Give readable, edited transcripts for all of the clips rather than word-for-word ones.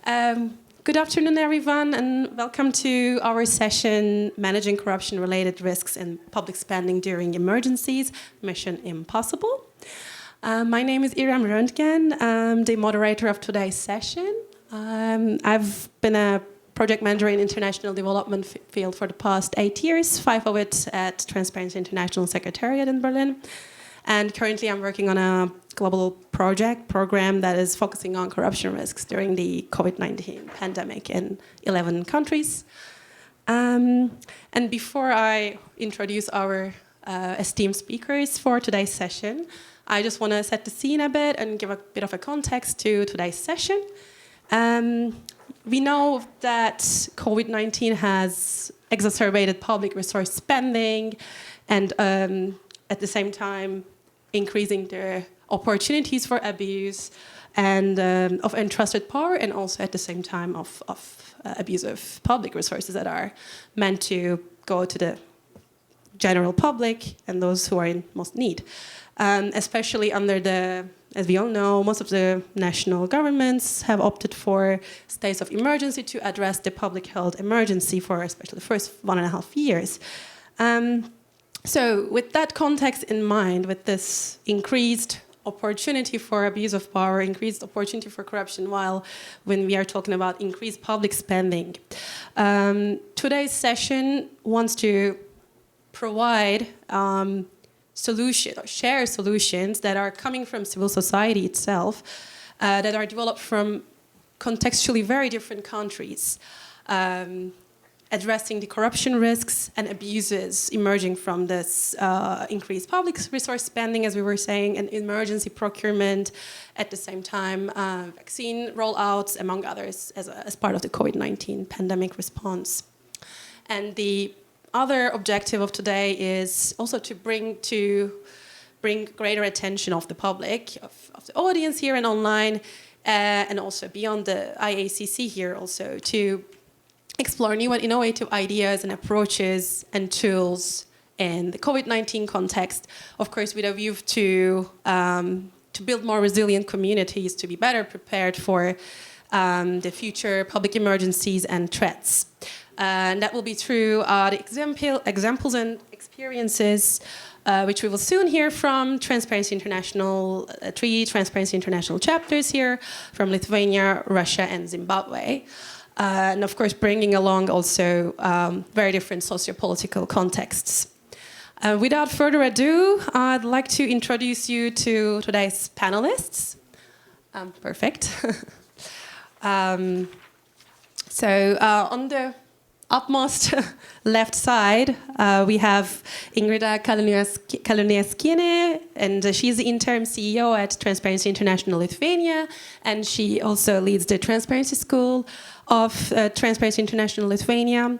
Good afternoon, everyone, and welcome to our session, Managing Corruption-Related Risks in Public Spending During Emergencies, Mission Impossible. My name is Irem Roentgen. I'm the moderator of today's session. I've been a project manager in international development field for the past 8 years, 5 of it at Transparency International Secretariat in Berlin. And currently I'm working on a global program that is focusing on corruption risks during the COVID-19 pandemic in 11 countries. And before I introduce our esteemed speakers for today's session, I just want to set the scene a bit and give a bit of a context to today's session. We know that COVID-19 has exacerbated public resource spending and at the same time increasing the opportunities for abuse and of entrusted power, and also at the same time of abuse of public resources that are meant to go to the general public and those who are in most need. Especially under the, as we all know, most of the national governments have opted for states of emergency to address the public health emergency for especially the first 1.5 years. So with that context in mind, with this increased opportunity for abuse of power, increased opportunity for corruption, when we are talking about increased public spending, today's session wants to provide share solutions that are coming from civil society itself, that are developed from contextually very different countries, addressing the corruption risks and abuses emerging from this increased public resource spending, as we were saying, and emergency procurement, at the same time vaccine rollouts, among others, as part of the COVID-19 pandemic response. And the other objective of today is also to bring greater attention of the public, of the audience here and online, and also beyond the IACC here also, to explore new and innovative ideas and approaches and tools in the COVID-19 context, of course, with a view to build more resilient communities, to be better prepared for the future public emergencies and threats. And that will be through the examples and experiences which we will soon hear from Transparency International, 3 Transparency International chapters here from Lithuania, Russia, and Zimbabwe. And of course, bringing along also very different socio-political contexts. Without further ado, I'd like to introduce you to today's panelists. Perfect. So on the upmost left side, we have Ingrida Kalinauskienė, and she's the interim CEO at Transparency International Lithuania, and she also leads the Transparency School of Transparency International Lithuania.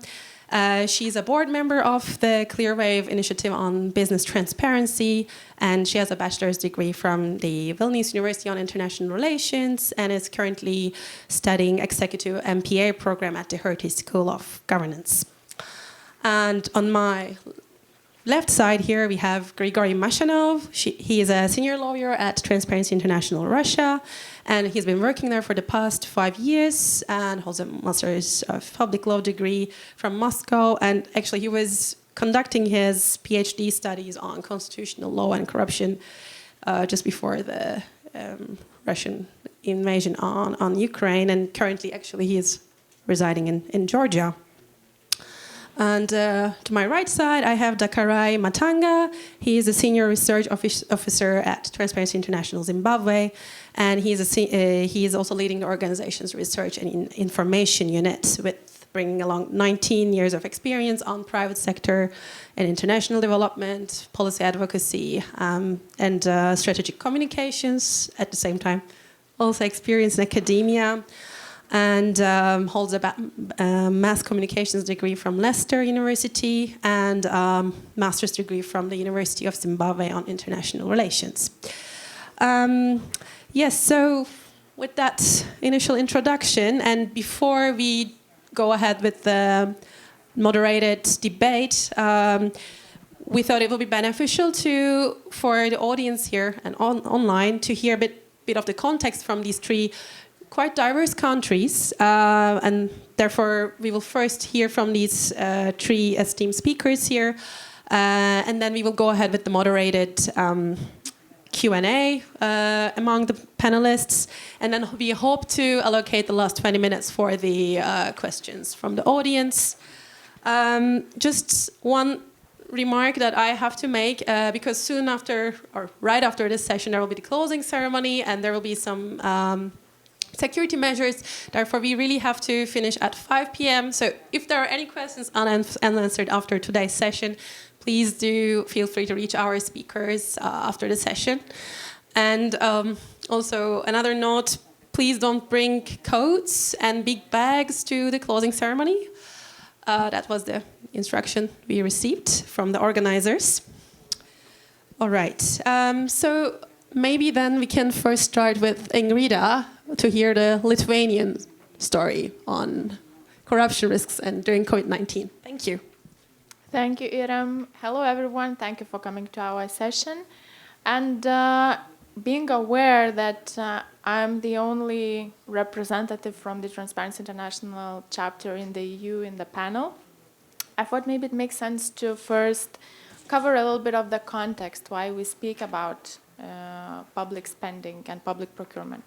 She's a board member of the Clear Wave Initiative on Business Transparency, and she has a bachelor's degree from the Vilnius University on International Relations, and is currently studying executive MPA program at the Hertie School of Governance. And on my left side here, we have Grigory Mashanov. He is a senior lawyer at Transparency International Russia, and he's been working there for the past 5 years and holds a master's of public law degree from Moscow. And actually, he was conducting his PhD studies on constitutional law and corruption just before the Russian invasion on Ukraine. And currently, actually, he is residing in Georgia. And to my right side, I have Dakarayi Matanga. He is a senior research officer at Transparency International Zimbabwe, and he is also leading the organization's research and information unit, with bringing along 19 years of experience on private sector and international development, policy advocacy, and strategic communications. At the same time, also experience in academia. And holds a mass communications degree from Leicester University and master's degree from the University of Zimbabwe on international relations. Yes, so with that initial introduction, and before we go ahead with the moderated debate, we thought it would be beneficial for the audience here and online to hear a bit of the context from these 3 quite diverse countries, and therefore we will first hear from these three esteemed speakers here, and then we will go ahead with the moderated Q&A among the panelists, and then we hope to allocate the last 20 minutes for the questions from the audience. Just one remark that I have to make, because soon after, or right after this session, there will be the closing ceremony and there will be some security measures. Therefore, we really have to finish at 5 p.m. So if there are any questions unanswered after today's session, please do feel free to reach our speakers after the session. And also another note, please don't bring coats and big bags to the closing ceremony. That was the instruction we received from the organizers. All right, so maybe then we can first start with Ingrida to hear the Lithuanian story on corruption risks and during COVID-19. Thank you. Thank you, Irem. Hello, everyone. Thank you for coming to our session. And being aware that I'm the only representative from the Transparency International chapter in the EU in the panel, I thought maybe it makes sense to first cover a little bit of the context why we speak about public spending and public procurement.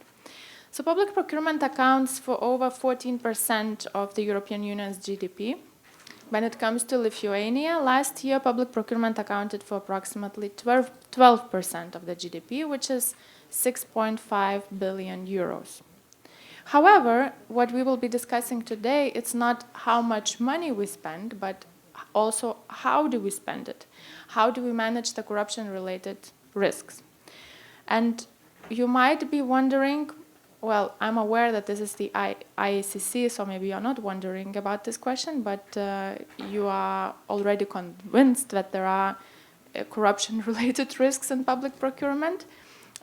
So public procurement accounts for over 14% of the European Union's GDP. When it comes to Lithuania, last year public procurement accounted for approximately 12% of the GDP, which is 6.5 billion euros. However, what we will be discussing today, it's not how much money we spend, but also how do we spend it? How do we manage the corruption-related risks? And you might be wondering, well, I'm aware that this is the IACC, so maybe you're not wondering about this question, but you are already convinced that there are corruption-related risks in public procurement.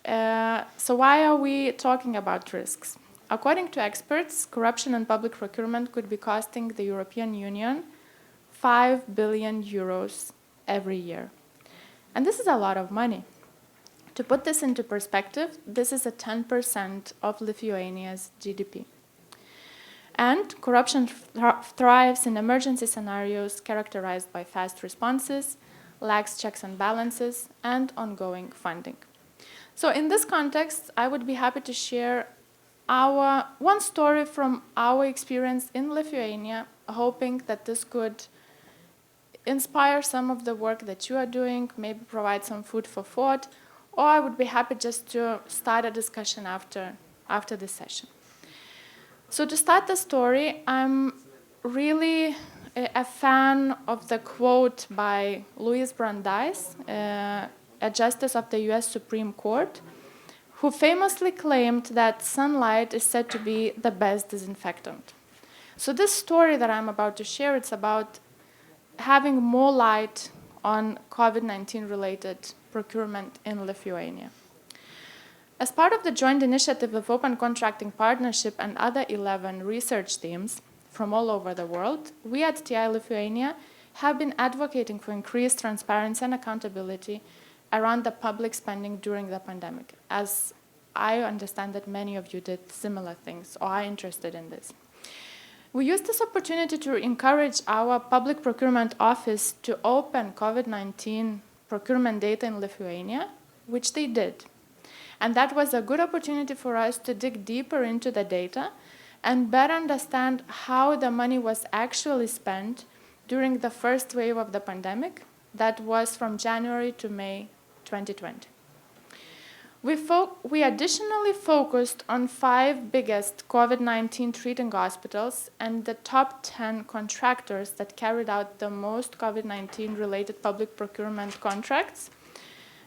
So why are we talking about risks? According to experts, corruption in public procurement could be costing the European Union 5 billion euros every year. And this is a lot of money. To put this into perspective, this is a 10% of Lithuania's GDP. And corruption thrives in emergency scenarios characterized by fast responses, lax checks and balances, and ongoing funding. So in this context, I would be happy to share one story from our experience in Lithuania, hoping that this could inspire some of the work that you are doing, maybe provide some food for thought, or I would be happy just to start a discussion after this session. So to start the story, I'm really a fan of the quote by Louis Brandeis, a justice of the US Supreme Court, who famously claimed that sunlight is said to be the best disinfectant. So this story that I'm about to share, it's about having more light on COVID-19 related procurement in Lithuania. As part of the joint initiative of Open Contracting Partnership and other 11 research teams from all over the world, we at TI Lithuania have been advocating for increased transparency and accountability around the public spending during the pandemic, as I understand that many of you did similar things or are interested in this. We used this opportunity to encourage our public procurement office to open COVID-19 procurement data in Lithuania, which they did. And that was a good opportunity for us to dig deeper into the data and better understand how the money was actually spent during the first wave of the pandemic, that was from January to May 2020. We additionally focused on 5 biggest COVID-19 treating hospitals and the top 10 contractors that carried out the most COVID-19 related public procurement contracts.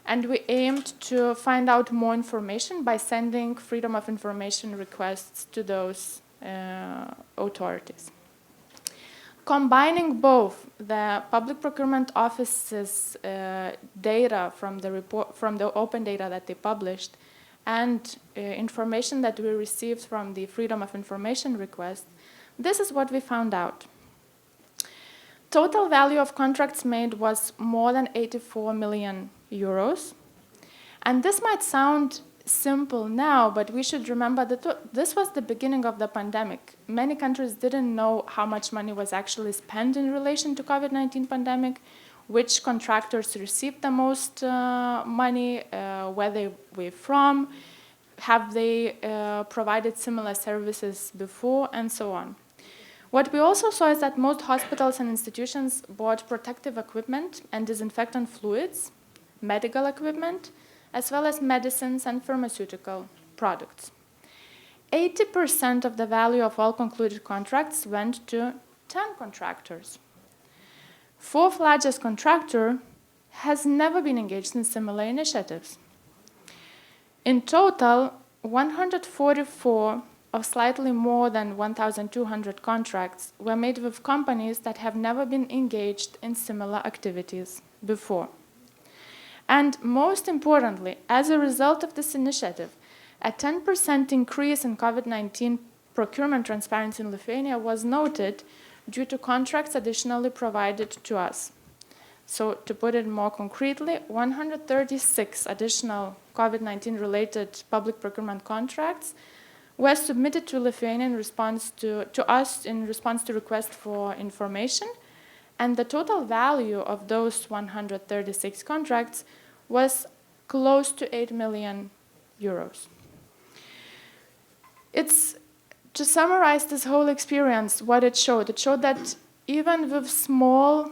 And we aimed to find out more information by sending freedom of information requests to those authorities. Combining both the Public Procurement Office's data from the open data that they published and information that we received from the Freedom of Information request, this is what we found out. Total value of contracts made was more than 84 million euros. And this might sound simple now, but we should remember that this was the beginning of the pandemic. Many countries didn't know how much money was actually spent in relation to COVID-19 pandemic, which contractors received the most money, where they were from, have they provided similar services before, and so on. What we also saw is that most hospitals and institutions bought protective equipment and disinfectant fluids, medical equipment, as well as medicines and pharmaceutical products. 80% of the value of all concluded contracts went to 10 contractors. Fourth largest contractor has never been engaged in similar initiatives. In total, 144 of slightly more than 1,200 contracts were made with companies that have never been engaged in similar activities before. And most importantly, as a result of this initiative, a 10% increase in COVID-19 procurement transparency in Lithuania was noted due to contracts additionally provided to us. So to put it more concretely, 136 additional COVID-19 related public procurement contracts were submitted to Lithuania in response to us in response to requests for information, and the total value of those 136 contracts was close to 8 million euros. It's, to summarize this whole experience, what it showed that even with small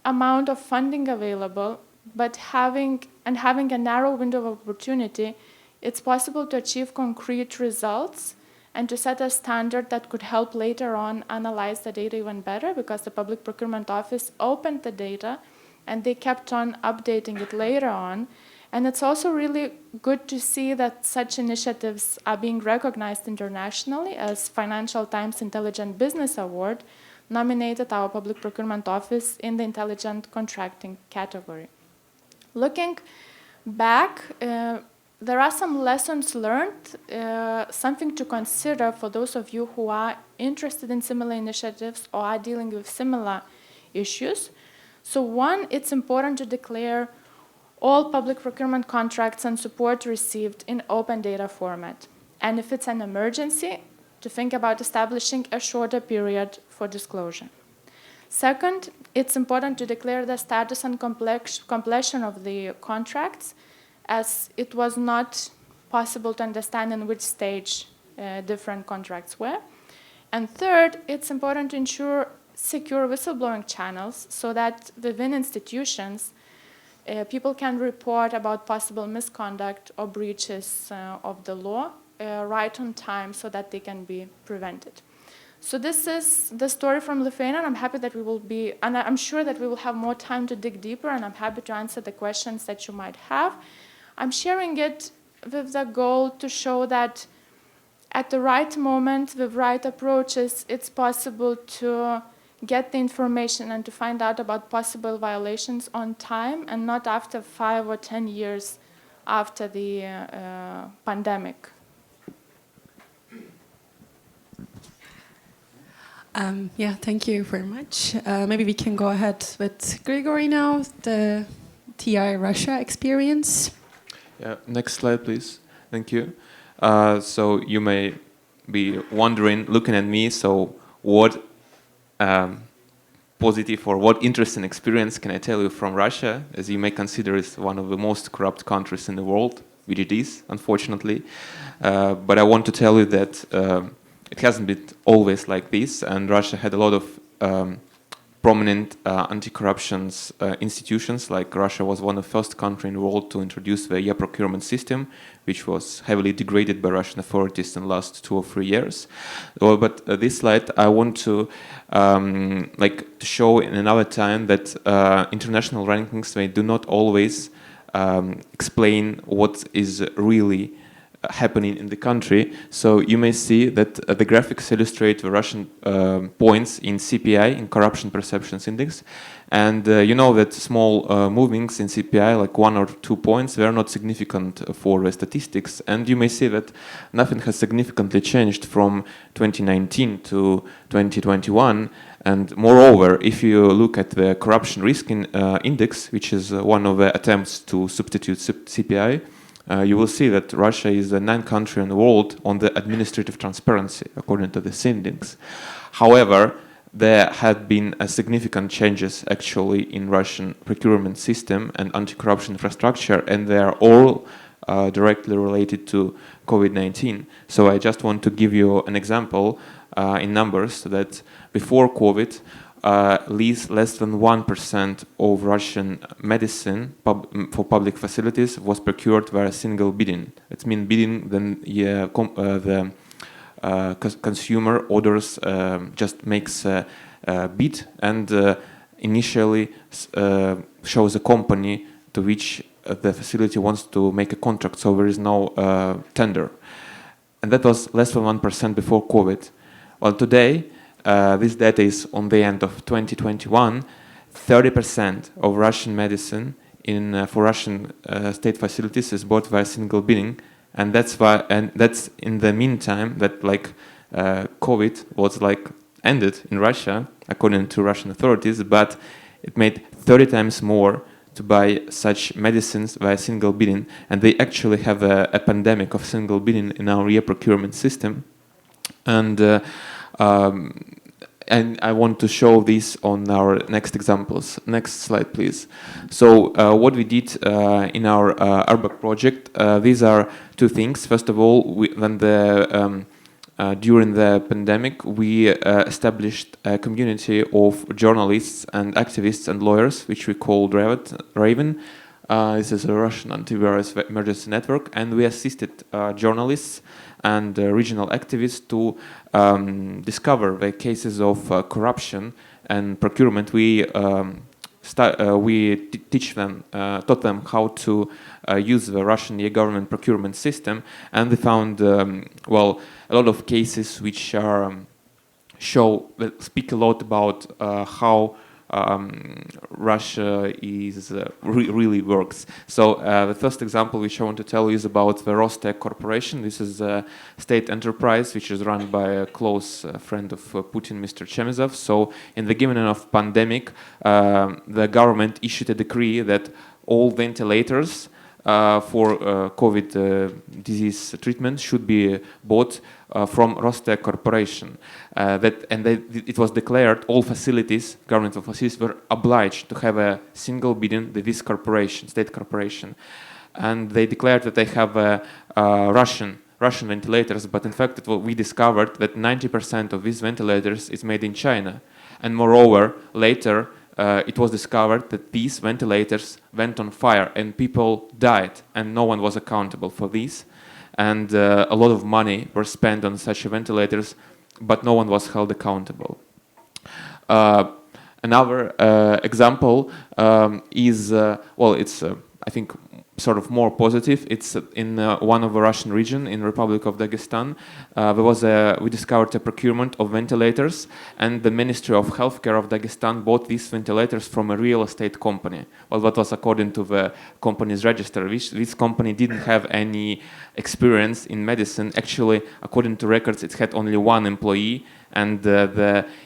amount of funding available, but having a narrow window of opportunity, it's possible to achieve concrete results and to set a standard that could help later on analyze the data even better, because the Public Procurement Office opened the data and they kept on updating it later on. And it's also really good to see that such initiatives are being recognized internationally, as Financial Times Intelligent Business Award nominated our Public Procurement Office in the Intelligent Contracting category. Looking back, there are some lessons learned, something to consider for those of you who are interested in similar initiatives or are dealing with similar issues. So one, it's important to declare all public procurement contracts and support received in open data format. And if it's an emergency, to think about establishing a shorter period for disclosure. Second, it's important to declare the status and completion of the contracts, as it was not possible to understand in which stage different contracts were. And third, it's important to ensure secure whistleblowing channels so that within institutions, people can report about possible misconduct or breaches of the law right on time so that they can be prevented. So this is the story from Lithuania, and I'm happy that we will be, and I'm sure that we will have more time to dig deeper, and I'm happy to answer the questions that you might have. I'm sharing it with the goal to show that at the right moment, with right approaches, it's possible to get the information and to find out about possible violations on time and not after 5 or 10 years after the pandemic. Yeah, thank you very much. Maybe we can go ahead with Grigory now, the TI Russia experience. Yeah, next slide, please. Thank you. So you may be wondering, looking at me, so what positive or what interesting experience can I tell you from Russia, as you may consider is one of the most corrupt countries in the world, which it is, unfortunately. But I want to tell you that it hasn't been always like this, and Russia had a lot of prominent anti-corruption institutions. Like Russia was one of the first countries in the world to introduce the procurement system, which was heavily degraded by Russian authorities in the last 2 or 3 years. But this slide I want to to show in another time that international rankings, they do not always explain what is really happening in the country. So you may see that the graphics illustrate the Russian points in CPI, in Corruption Perceptions Index. And you know that small movements in CPI, like 1 or 2 points, they are not significant for the statistics. And you may see that nothing has significantly changed from 2019 to 2021. And moreover, if you look at the Corruption Risk Index, which is one of the attempts to substitute CPI, you will see that Russia is the 9th country in the world on the administrative transparency, according to the index. However, there had been significant changes actually in Russian procurement system and anti-corruption infrastructure, and they are all directly related to COVID-19. So I just want to give you an example in numbers that before COVID, less than 1% of Russian medicine for public facilities was procured via single bidding. It means bidding, then the consumer orders just makes a bid and initially shows a company to which the facility wants to make a contract, so there is no tender. And that was less than 1% before COVID. Well, today, this data is on the end of 2021, 30% of Russian medicine for Russian state facilities is bought via single bidding, and that's in the meantime that COVID was ended in Russia according to Russian authorities, but it made 30 times more to buy such medicines via single bidding, and they actually have a pandemic of single bidding in our procurement system. And I want to show this on our next examples. Next slide, please. So what we did in our ARBAC project, these are two things. First of all, during the pandemic, we established a community of journalists and activists and lawyers, which we called Raven. This is a Russian antivirus emergency network, and we assisted journalists and regional activists to discover the cases of corruption and procurement. We taught them how to use the Russian government procurement system, and they found a lot of cases which speak a lot about how Russia really works. So the first example which I want to tell you is about the Rostec Corporation. This is a state enterprise which is run by a close friend of Putin, Mr. Chemezov. So in the beginning of pandemic, the government issued a decree that all ventilators for COVID disease treatment should be bought from Rostec Corporation. It was declared all facilities, governmental facilities, were obliged to have a single bidding with this corporation, state corporation. And they declared that they have Russian ventilators, but in fact we discovered that 90% of these ventilators is made in China. And moreover, later, it was discovered that these ventilators went on fire and people died, and no one was accountable for this. And a lot of money were spent on such ventilators, but no one was held accountable. Another example is, it's I think sort of more positive. It's in one of the Russian region in Republic of Dagestan. We discovered a procurement of ventilators, and the Ministry of Healthcare of Dagestan bought these ventilators from a real estate company. Well, that was according to the company's register. This company didn't have any experience in medicine. Actually, according to records, it had only one employee, and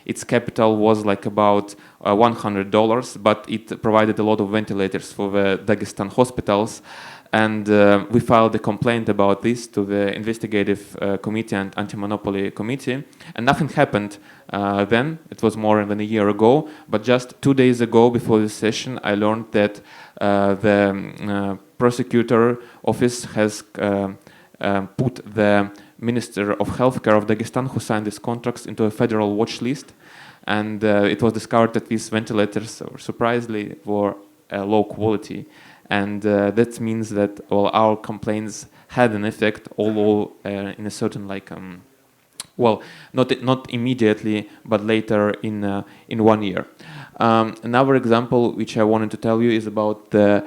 its capital was about $100, but it provided a lot of ventilators for the Dagestan hospitals. And we filed a complaint about this to the investigative committee and anti-monopoly committee, and nothing happened then. It was more than a year ago, but just 2 days ago before this session, I learned that the prosecutor office has put the Minister of Healthcare of Dagestan, who signed these contracts, into a federal watch list. And it was discovered that these ventilators, surprisingly, were low quality. And that means that our complaints had an effect, although in a certain not immediately, but later in 1 year. Another example which I wanted to tell you is about the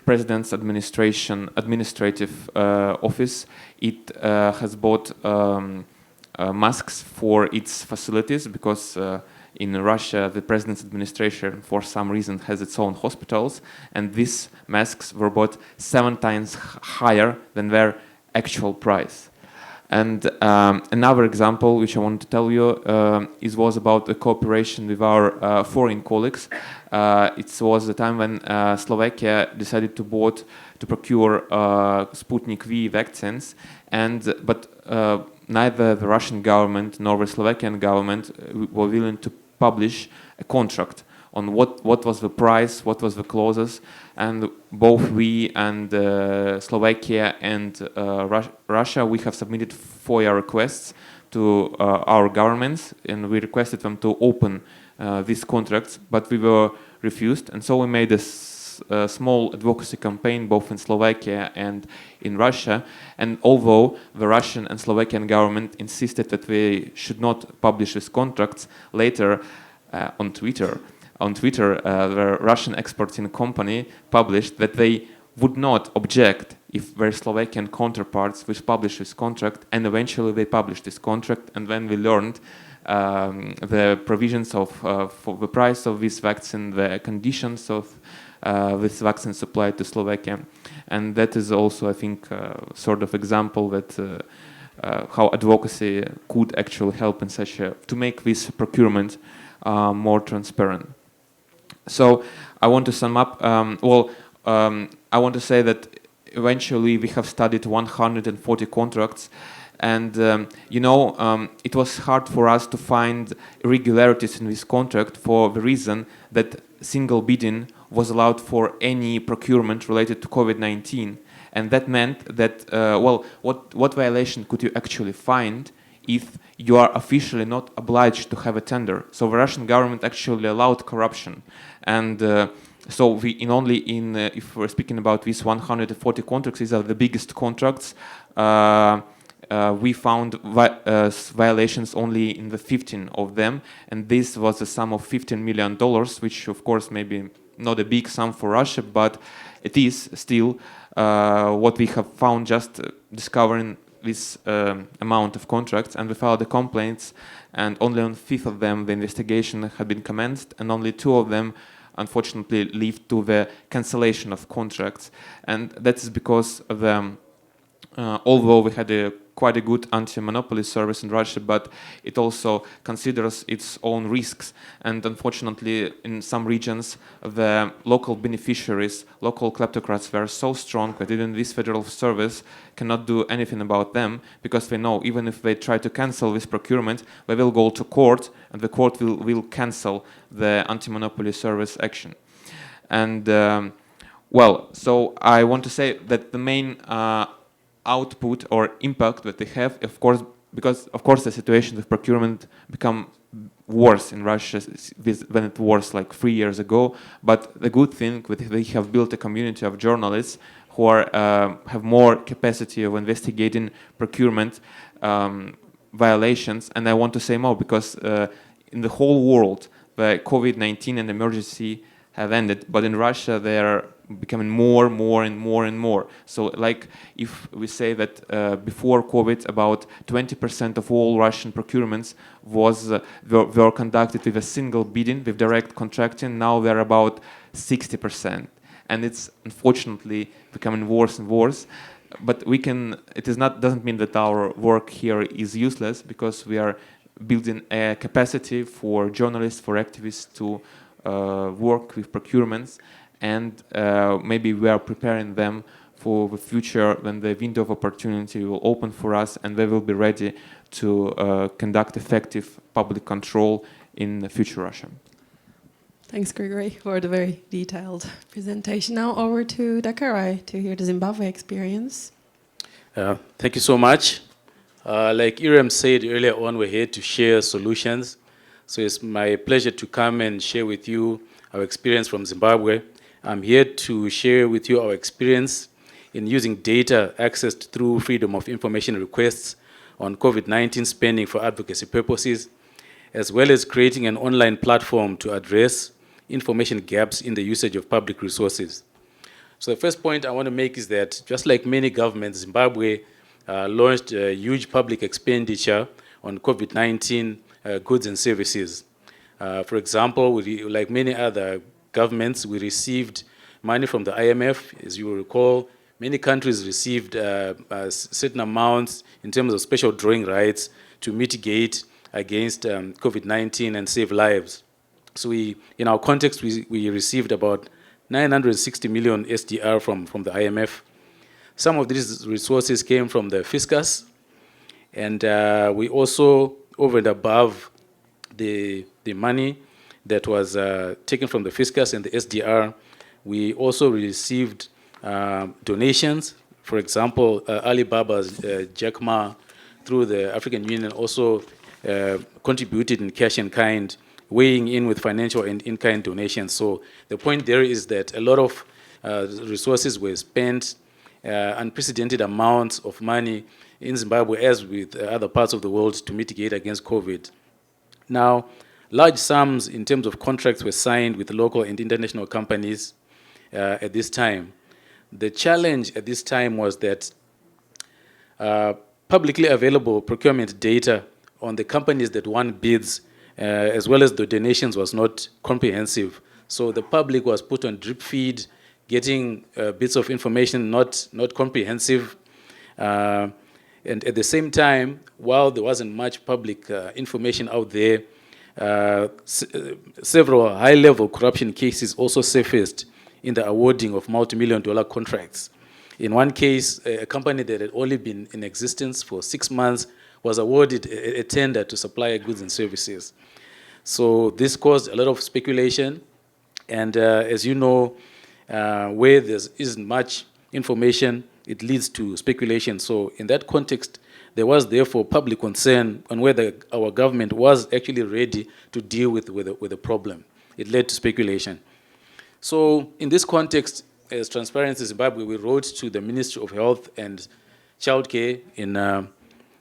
President's administrative office. It has bought masks for its facilities because in Russia the President's administration for some reason has its own hospitals, and these masks were bought 7 times higher than their actual price. And another example, which I want to tell you, was about the cooperation with our foreign colleagues. It was the time when Slovakia decided to procure Sputnik V vaccines, but neither the Russian government nor the Slovakian government were willing to publish a contract on what was the price, what was the clauses, and both we and Slovakia and Russia, we have submitted FOIA requests to our governments, and we requested them to open these contracts, but we were refused, and so we made a small advocacy campaign both in Slovakia and in Russia, and although the Russian and Slovakian government insisted that we should not publish these contracts, later on Twitter, the Russian experts in the company published that they would not object if their Slovakian counterparts would publish this contract, and eventually they published this contract, and when we learned the provisions of for the price of this vaccine, the conditions of this vaccine supplied to Slovakia, and that is also, I think, sort of example that how advocacy could actually help in to make this procurement more transparent. So I want to sum up. I want to say that eventually we have studied 140 contracts, and it was hard for us to find irregularities in this contract for the reason that single bidding was allowed for any procurement related to COVID-19, and that meant that what violation could you actually find if you are officially not obliged to have a tender? So the Russian government actually allowed corruption, and so if we're speaking about these 140 contracts, these are the biggest contracts. We found violations only in the 15 of them, and this was a sum of $15 million, which of course maybe not a big sum for Russia, but it is still what we have found just discovering this amount of contracts, and we filed the complaints, and only on 5 of them the investigation had been commenced, and only 2 of them unfortunately led to the cancellation of contracts. And that is because of although we had quite a good anti-monopoly service in Russia, but it also considers its own risks. And unfortunately, in some regions, the local beneficiaries, local kleptocrats were so strong that even this federal service cannot do anything about them, because they know even if they try to cancel this procurement, they will go to court, and the court will cancel the anti-monopoly service action. And so I want to say that the main output or impact that they have, of course, because of course the situation with procurement become worse in Russia than it was like 3 years ago. But the good thing that they have built a community of journalists who have more capacity of investigating procurement violations. And I want to say more because in the whole world, the COVID-19 and emergency have ended, but in Russia they are becoming more and more. So like if we say that before COVID about 20% of all Russian procurements were conducted with a single bidding, with direct contracting, now they're about 60%. And it's unfortunately becoming worse and worse. But doesn't mean that our work here is useless, because we are building a capacity for journalists, for activists to work with procurements, and maybe we are preparing them for the future when the window of opportunity will open for us, and they will be ready to conduct effective public control in the future Russia. Thanks, Grigory, for the very detailed presentation. Now over to Dakarayi to hear the Zimbabwe experience. Thank you so much. Like Irem said earlier on, we're here to share solutions. So it's my pleasure to come and share with you our experience from Zimbabwe. I'm here to share with you our experience in using data accessed through freedom of information requests on COVID-19 spending for advocacy purposes, as well as creating an online platform to address information gaps in the usage of public resources. So the first point I want to make is that, just like many governments, Zimbabwe launched a huge public expenditure on COVID-19 goods and services. For example, like many other governments, we received money from the IMF. As you will recall, many countries received certain amounts in terms of special drawing rights to mitigate against COVID-19 and save lives. So in our context, we received about 960 million SDR from the IMF. Some of these resources came from the fiscus, and we also, over and above the money that was taken from the fiscus and the SDR, we also received donations. For example, Alibaba's Jack Ma, through the African Union, also contributed in cash and kind, weighing in with financial and in-kind donations. So the point there is that a lot of resources were spent, unprecedented amounts of money in Zimbabwe, as with other parts of the world, to mitigate against COVID. Now, large sums in terms of contracts were signed with local and international companies at this time. The challenge at this time was that publicly available procurement data on the companies that won bids, as well as the donations, was not comprehensive. So the public was put on drip feed, getting bits of information not comprehensive. And at the same time, while there wasn't much public information out there, several high-level corruption cases also surfaced in the awarding of multi-million-dollar contracts. In one case, a company that had only been in existence for 6 months was awarded a tender to supply goods and services. So this caused a lot of speculation, and as you know, where there isn't much information, it leads to speculation. So in that context, there was therefore public concern on whether our government was actually ready to deal with the problem. It led to speculation. So in this context, as Transparency Zimbabwe, we wrote to the Ministry of Health and Childcare in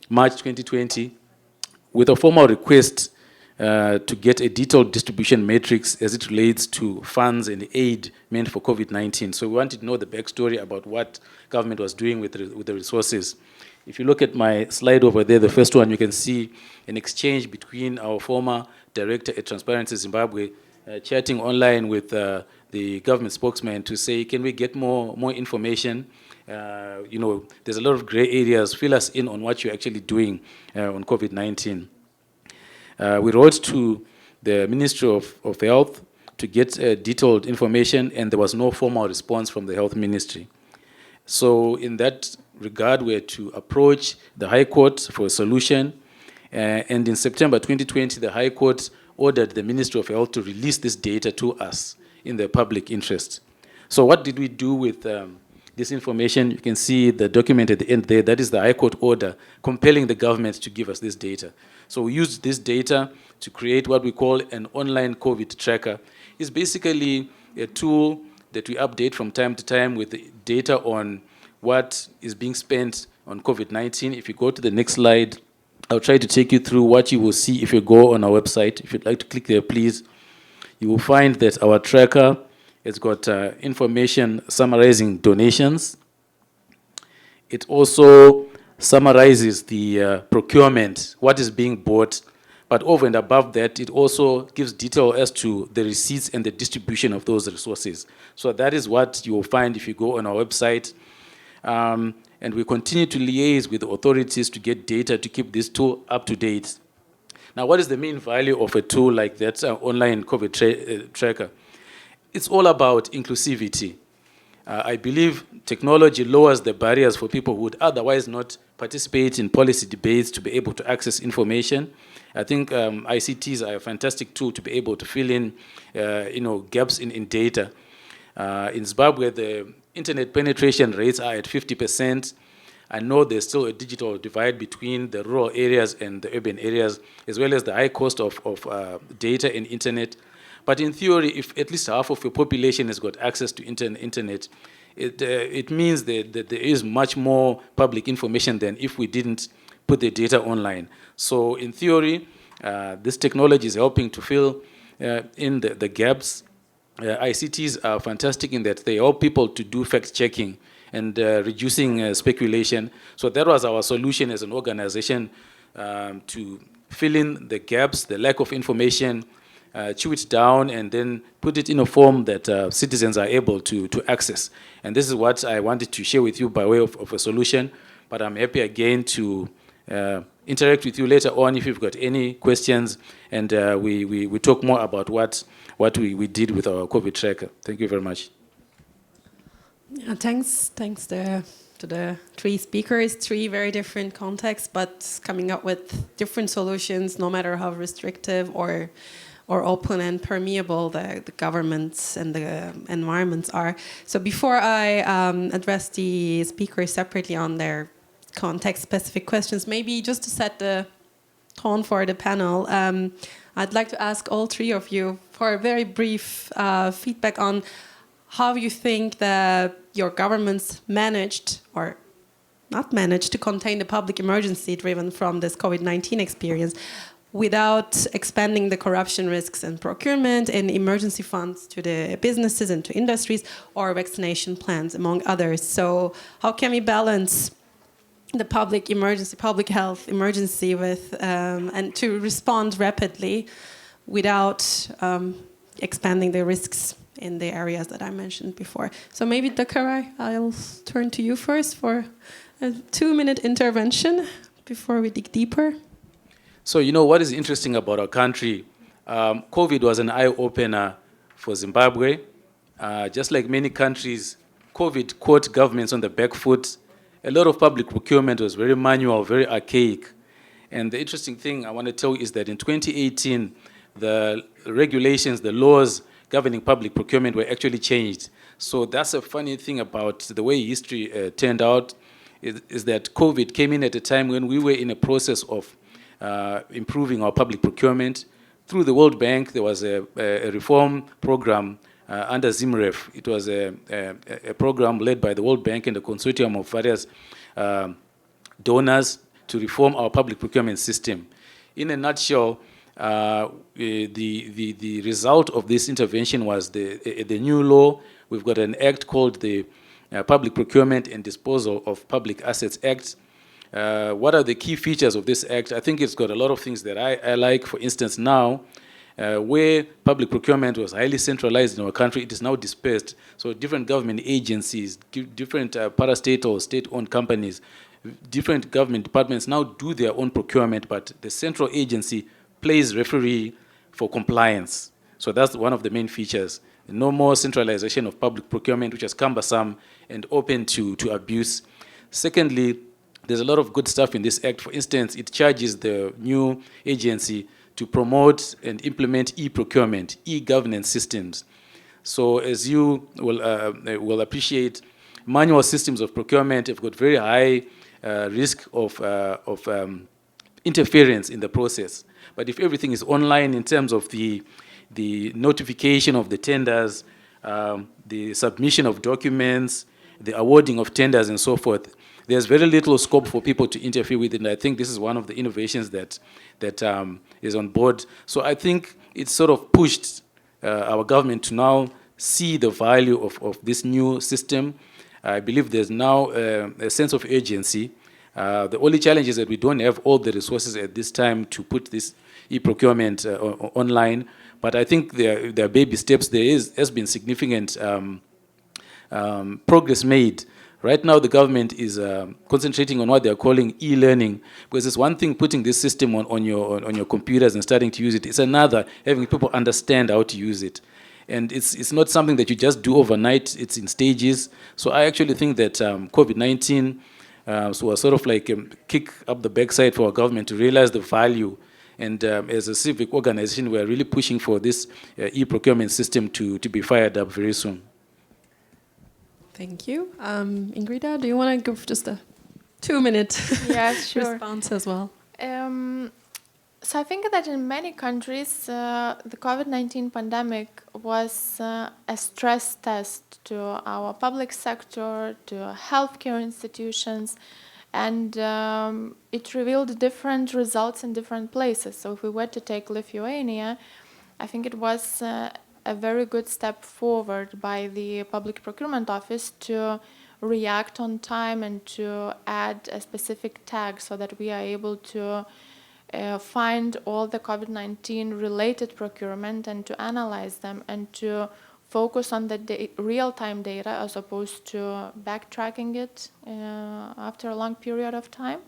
March 2020 with a formal request to get a detailed distribution matrix as it relates to funds and aid meant for COVID-19. So we wanted to know the backstory about what government was doing with the resources. If you look at my slide over there, the first one, you can see an exchange between our former director at Transparency Zimbabwe chatting online with the government spokesman to say, can we get more information? You know, there's a lot of gray areas. Fill us in on what you're actually doing on COVID-19. We wrote to the Ministry of Health to get detailed information, and there was no formal response from the Health Ministry. So in that regard, we had to approach the High Court for a solution. And in September 2020, the High Court ordered the Ministry of Health to release this data to us in the public interest. So what did we do with this information? You can see the document at the end there. That is the High Court order compelling the government to give us this data. So we used this data to create what we call an online COVID tracker. It's basically a tool that we update from time to time with the data on what is being spent on COVID-19. If you go to the next slide, I'll try to take you through what you will see if you go on our website. If you'd like to click there, please. You will find that our tracker has got information summarizing donations. It also summarizes the procurement, what is being bought. But over and above that, it also gives detail as to the receipts and the distribution of those resources. So that is what you will find if you go on our website. And we continue to liaise with the authorities to get data to keep this tool up to date. Now, what is the main value of a tool like that online COVID tracker? It's all about inclusivity. I believe technology lowers the barriers for people who would otherwise not participate in policy debates to be able to access information. I think ICTs are a fantastic tool to be able to fill in gaps in data. In Zimbabwe, the internet penetration rates are at 50%. I know there's still a digital divide between the rural areas and the urban areas, as well as the high cost of data and internet. But in theory, if at least half of your population has got access to internet, it means that there is much more public information than if we didn't put the data online. So in theory, this technology is helping to fill in the gaps. ICTs are fantastic in that they help people to do fact-checking and reducing speculation. So that was our solution as an organization to fill in the gaps, the lack of information, chew it down, and then put it in a form that citizens are able to access. And this is what I wanted to share with you by way of a solution. But I'm happy again to interact with you later on if you've got any questions, and we talk more about what we did with our COVID tracker. Thank you very much. Yeah, thanks to the three speakers, three very different contexts, but coming up with different solutions, no matter how restrictive or open and permeable the governments and the environments are. So before I address the speakers separately on their context-specific questions, maybe just to set the tone for the panel, I'd like to ask all three of you for a very brief feedback on how you think that your governments managed or not managed to contain the public emergency driven from this COVID-19 experience without expanding the corruption risks and procurement and emergency funds to the businesses and to industries or vaccination plans, among others. So how can we balance the public emergency, public health emergency with, and to respond rapidly without expanding the risks in the areas that I mentioned before? So maybe Dakarayi, I'll turn to you first for a 2-minute intervention before we dig deeper. So you know what is interesting about our country? COVID was an eye-opener for Zimbabwe. Just like many countries, COVID caught governments on the back foot. A lot of public procurement was very manual, very archaic. And the interesting thing I want to tell you is that in 2018, the regulations, the laws governing public procurement were actually changed. So that's a funny thing about the way history turned out, is that COVID came in at a time when we were in a process of improving our public procurement. Through the World Bank, there was a reform program under ZimRef. It was a program led by the World Bank and a consortium of various donors to reform our public procurement system. In a nutshell, the result of this intervention was the new law. We've got an act called the Public Procurement and Disposal of Public Assets Act. What are the key features of this act? I think it's got a lot of things that I like. For instance, now, where public procurement was highly centralized in our country, it is now dispersed. So different government agencies, different parastate or state-owned companies, different government departments now do their own procurement, but the central agency plays referee for compliance. So that's one of the main features. No more centralization of public procurement, which is cumbersome and open to abuse. Secondly, there's a lot of good stuff in this act. For instance, it charges the new agency to promote and implement e-procurement, e-governance systems. So as you will appreciate, manual systems of procurement have got very high risk of interference in the process. But if everything is online in terms of the notification of the tenders, the submission of documents, the awarding of tenders and so forth, there's very little scope for people to interfere with it. And I think this is one of the innovations that is on board. So I think it's sort of pushed our government to now see the value of this new system. I believe there's now a sense of urgency. The only challenge is that we don't have all the resources at this time to put this e-procurement online. But I think there are baby steps. There has been significant progress made. Right now, the government is concentrating on what they're calling e-learning, because it's one thing putting this system on your computers and starting to use it. It's another having people understand how to use it. And it's not something that you just do overnight. It's in stages. So I actually think that COVID-19 was sort of like a kick up the backside for our government to realize the value. And as a civic organization, we're really pushing for this e-procurement system to be fired up very soon. Thank you. Ingrida, do you want to give just a 2-minute Yes, sure. response as well? So I think that in many countries, the COVID-19 pandemic was a stress test to our public sector, to healthcare institutions, and it revealed different results in different places. So if we were to take Lithuania, I think it was a very good step forward by the Public Procurement Office to react on time and to add a specific tag so that we are able to find all the COVID-19 related procurement and to analyze them and to focus on the real-time data as opposed to backtracking it after a long period of time.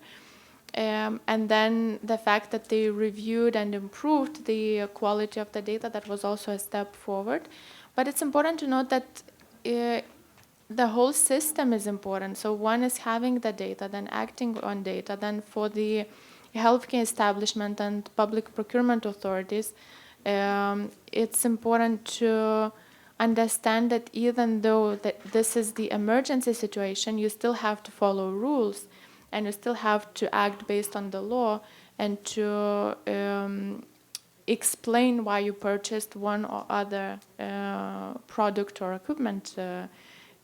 And then the fact that they reviewed and improved the quality of the data, that was also a step forward. But it's important to note that the whole system is important. So one is having the data, then acting on data, then for the healthcare establishment and public procurement authorities, it's important to understand that even though this is the emergency situation, you still have to follow rules and you still have to act based on the law and to explain why you purchased one or other product or equipment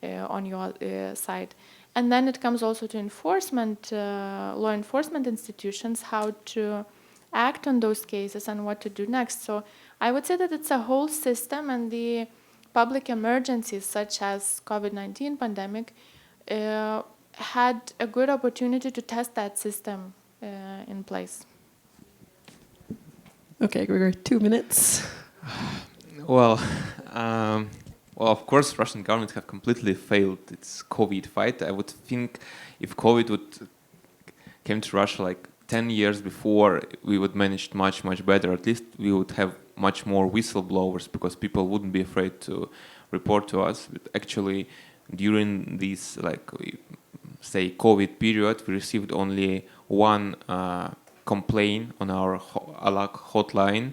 on your side. And then it comes also to enforcement, law enforcement institutions, how to act on those cases and what to do next. So I would say that it's a whole system, and the public emergencies such as COVID-19 pandemic had a good opportunity to test that system in place. Okay, Grigory, 2 minutes. Well, of course, Russian government have completely failed its COVID fight. I would think if COVID would came to Russia like 10 years before, we would manage much better. At least we would have much more whistleblowers because people wouldn't be afraid to report to us. But actually, during this, like, say, COVID period, we received only one complaint on our hotline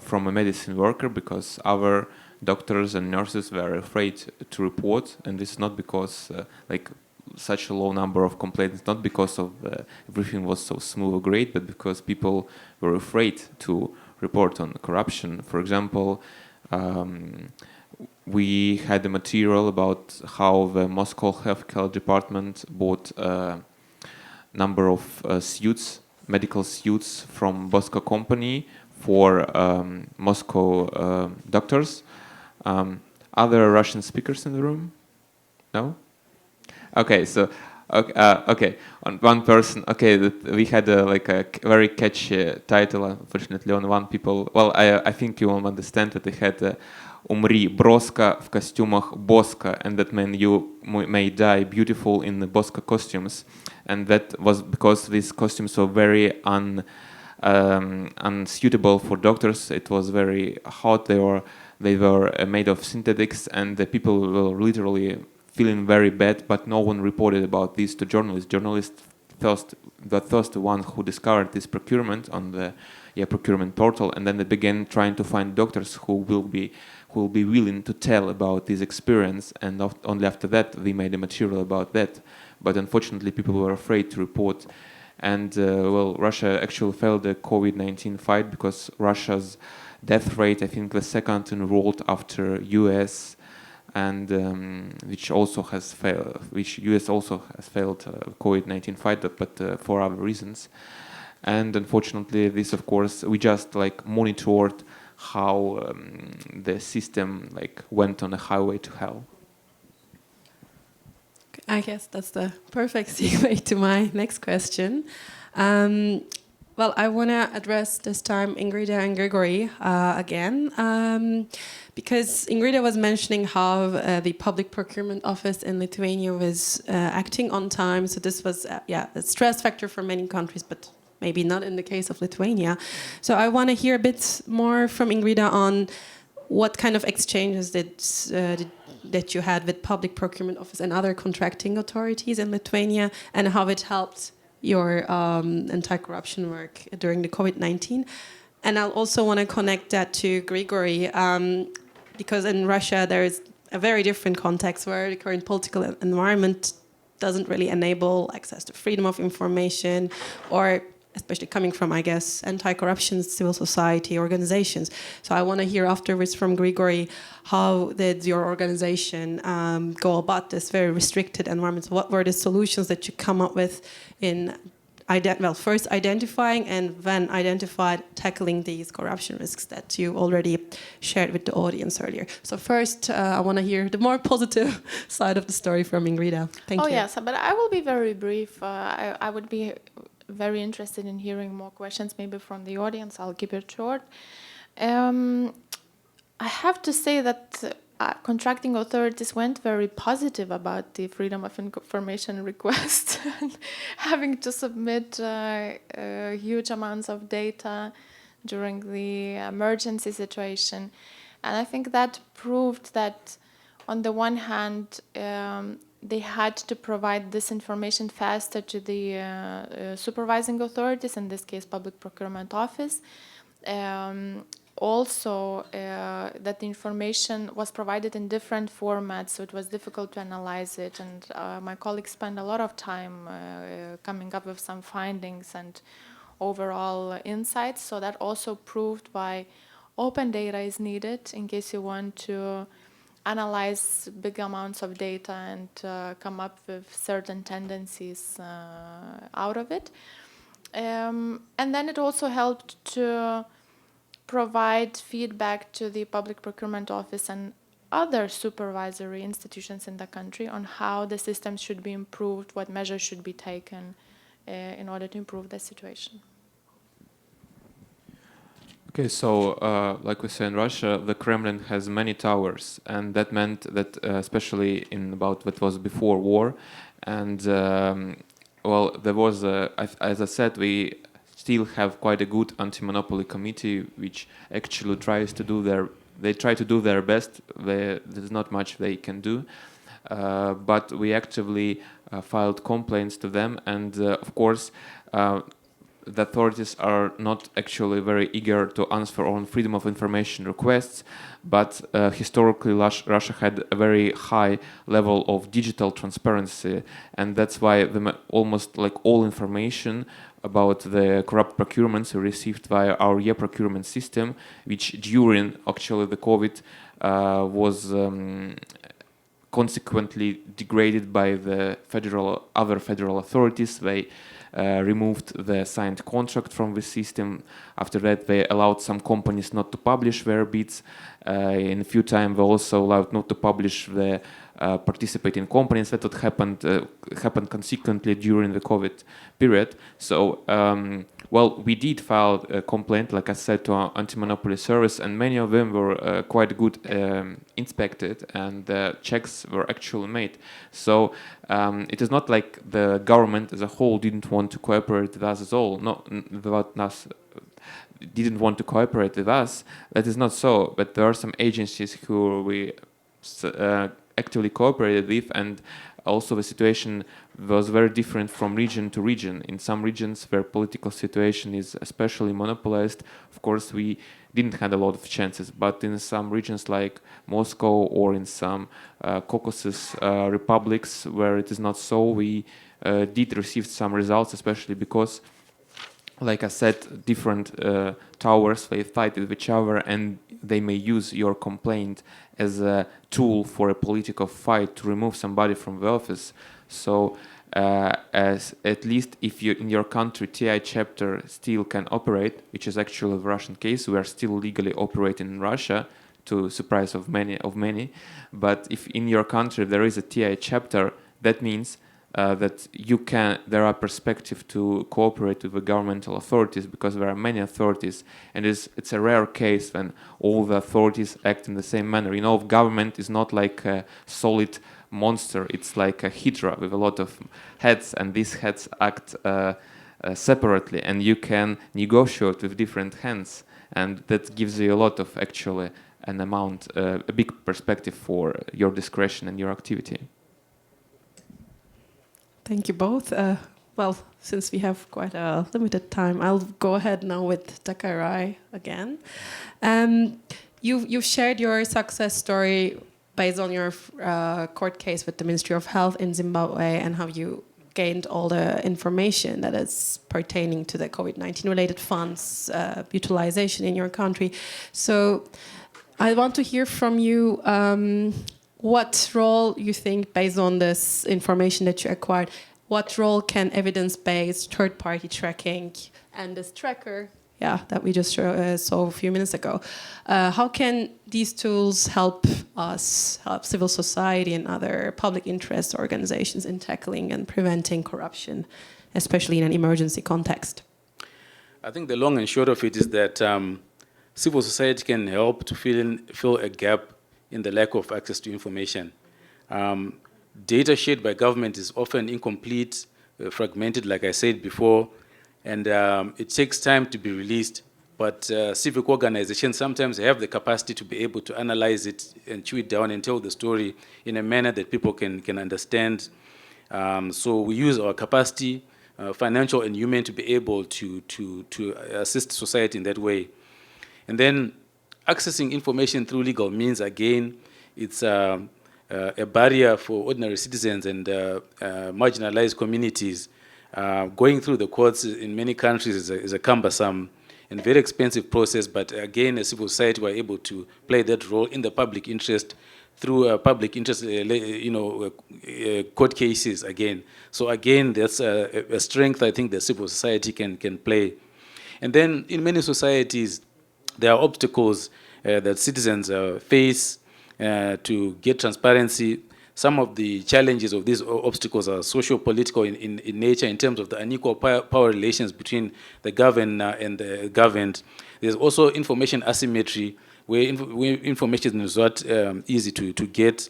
from a medicine worker because our doctors and nurses were afraid to report, and this is not because like such a low number of complaints, not because of everything was so smooth or great, but because people were afraid to report on corruption. For example, we had a material about how the Moscow healthcare department bought a number of suits, medical suits from Bosco company for Moscow doctors. Other Russian speakers in the room? No? Okay, so okay, on one person. Okay, we had like a very catchy title. Unfortunately, on one people. Well, I think you will understand that they had "Умри, Броска в костюмах Боско," and that meant you may die beautiful in the Bosco costumes, and that was because these costumes were very unsuitable for doctors. It was very hot. They were made of synthetics, and the people were literally feeling very bad, but no one reported about this to journalists. Journalists the first one who discovered this procurement on the procurement portal, and then they began trying to find doctors who will be willing to tell about this experience, and only after that we made a material about that. But unfortunately, people were afraid to report. And well, Russia actually failed the COVID-19 fight because Russia's death rate, I think, the second in the world after US, and which also has failed. Which US also has failed COVID-19 fight, but for other reasons. And unfortunately, this, of course, we just like monitored how the system like went on a highway to hell. I guess that's the perfect segue to my next question. Well, I want to address this time Ingrida and Grigory again, because Ingrida was mentioning how the public procurement office in Lithuania was acting on time. So this was a stress factor for many countries, but maybe not in the case of Lithuania. So I want to hear a bit more from Ingrida on what kind of exchanges that you had with public procurement office and other contracting authorities in Lithuania, and how it helped your anti-corruption work during the COVID-19. And I'll also want to connect that to Grigory, because in Russia there is a very different context where the current political environment doesn't really enable access to freedom of information, or especially coming from, I guess, anti-corruption civil society organizations. So I want to hear afterwards from Grigory, how did your organization go about this very restricted environment? What were the solutions that you come up with in first identifying and then tackling these corruption risks that you already shared with the audience earlier? So first, I want to hear the more positive side of the story from Ingrida. Thank you. Oh yes, but I will be very brief. I would be very interested in hearing more questions, maybe from the audience. I'll keep it short. I have to say that contracting authorities went very positive about the freedom of information request, having to submit huge amounts of data during the emergency situation. And I think that proved that, on the one hand, they had to provide this information faster to the supervising authorities, in this case, Public Procurement Office. Also, that the information was provided in different formats, so it was difficult to analyze it. And my colleagues spent a lot of time coming up with some findings and overall insights. So that also proved why open data is needed in case you want to analyze big amounts of data and come up with certain tendencies out of it. And then it also helped to provide feedback to the Public Procurement Office and other supervisory institutions in the country on how the system should be improved, what measures should be taken in order to improve the situation. Okay, so like we say in Russia, the Kremlin has many towers, and that meant that especially in about what was before war, and well, there was, as I said, we still have quite a good anti-monopoly committee, which actually tries to do their best. There's not much they can do, but we actively filed complaints to them, and of course, the authorities are not actually very eager to answer on freedom of information requests, but historically Russia had a very high level of digital transparency, and that's why almost like all information about the corrupt procurements we received via our e-procurement system, which during actually the COVID was consequently degraded by the other federal authorities. They removed the signed contract from the system. After that, they allowed some companies not to publish their bids. In a few times, they also allowed not to publish the participating companies. That happened consequently during the COVID period. So, well, we did file a complaint, like I said, to our anti-monopoly service, and many of them were quite good inspected, and checks were actually made. So it is not like the government as a whole didn't want to cooperate with us at all. Didn't want to cooperate with us. That is not so. But there are some agencies who we actively cooperated with, and also the situation was very different from region to region. In some regions where political situation is especially monopolized, of course we didn't have a lot of chances, but in some regions like Moscow or in some Caucasus republics where it is not so, we did receive some results, especially because, like I said, different towers, they fight with each other, and they may use your complaint as a tool for a political fight to remove somebody from the office. So as at least if you in your country TI chapter still can operate, which is actually the Russian case, we are still legally operating in Russia, to surprise of many. But if in your country there is a TI chapter, that means that there are perspective to cooperate with the governmental authorities, because there are many authorities, and it's a rare case when all the authorities act in the same manner. You know, government is not like a solid monster, it's like a hydra with a lot of heads, and these heads act separately, and you can negotiate with different hands, and that gives you a lot of actually a big perspective for your discretion and your activity. Thank you both. Well, since we have quite a limited time, I'll go ahead now with Dakarayi again. You've shared your success story based on your court case with the Ministry of Health in Zimbabwe, and how you gained all the information that is pertaining to the COVID-19 related funds utilization in your country. So I want to hear from you what role you think, based on this information that you acquired, what role can evidence-based third-party tracking and this tracker that we just saw a few minutes ago. How can these tools help us, help civil society and other public interest organizations in tackling and preventing corruption, especially in an emergency context? I think the long and short of it is that civil society can help to fill a gap in the lack of access to information. Data shared by government is often incomplete, fragmented, like I said before, and it takes time to be released. But civic organizations sometimes have the capacity to be able to analyze it and chew it down and tell the story in a manner that people can understand. So we use our capacity, financial and human, to be able to assist society in that way. And then accessing information through legal means, again, it's a barrier for ordinary citizens and marginalized communities. Going through the courts in many countries is a cumbersome and very expensive process, but again, as civil society, we're able to play that role in the public interest through public interest, court cases again. So again, that's a strength I think that civil society can play. And then in many societies, there are obstacles that citizens face to get transparency. Some of the challenges of these obstacles are socio-political in nature in terms of the unequal power relations between the governed and the governed. There's also information asymmetry, where information is not easy to get.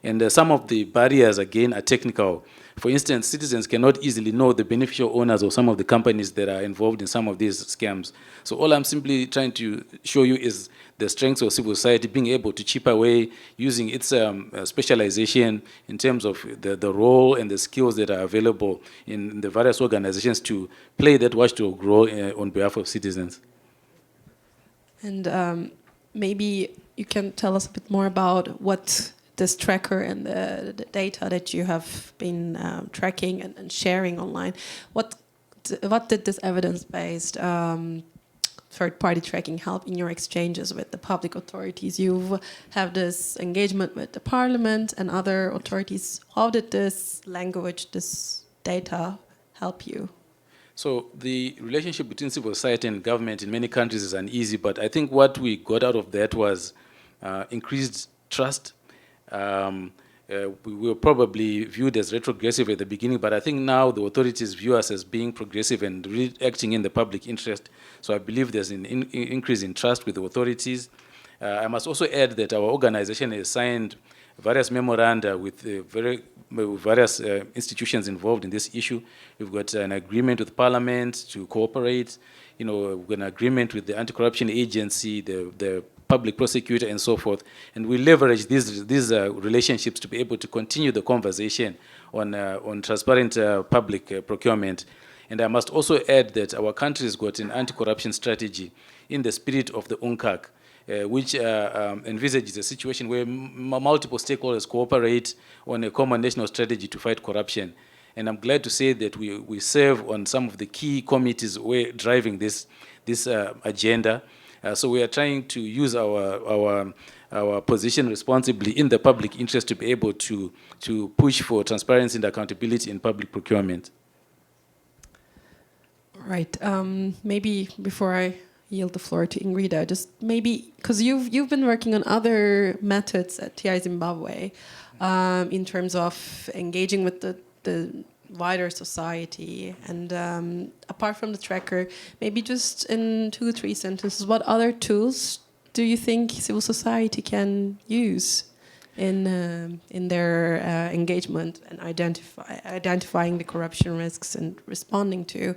And some of the barriers, again, are technical. For instance, citizens cannot easily know the beneficial owners of some of the companies that are involved in some of these scams. So all I'm simply trying to show you is the strengths of civil society being able to chip away, using its specialization in terms of the role and the skills that are available in the various organizations to play that watchdog role on behalf of citizens. And maybe you can tell us a bit more about what this tracker and the data that you have been tracking and sharing online. What did this evidence-based third-party tracking help in your exchanges with the public authorities? You have this engagement with the parliament and other authorities. How did this language, this data help you? So the relationship between civil society and government in many countries is uneasy, but I think what we got out of that was increased trust. We were probably viewed as retrogressive at the beginning, but I think now the authorities view us as being progressive and really acting in the public interest. So I believe there's an increase in trust with the authorities. I must also add that our organization has signed various memoranda with various institutions involved in this issue. We've got an agreement with Parliament to cooperate. We've got an agreement with the Anti-Corruption Agency, the public prosecutor, and so forth. And we leverage these relationships to be able to continue the conversation on transparent public procurement. And I must also add that our country has got an anti-corruption strategy in the spirit of the UNCAC, which envisages a situation where multiple stakeholders cooperate on a common national strategy to fight corruption. And I'm glad to say that we serve on some of the key committees where driving this agenda. So we are trying to use our position responsibly in the public interest to be able to push for transparency and accountability in public procurement. Right. Maybe before I yield the floor to Ingrida, just maybe because you've been working on other methods at TI Zimbabwe in terms of engaging with the wider society, and apart from the tracker, maybe just in 2 or 3 sentences, what other tools do you think civil society can use in their engagement and identifying the corruption risks and responding to?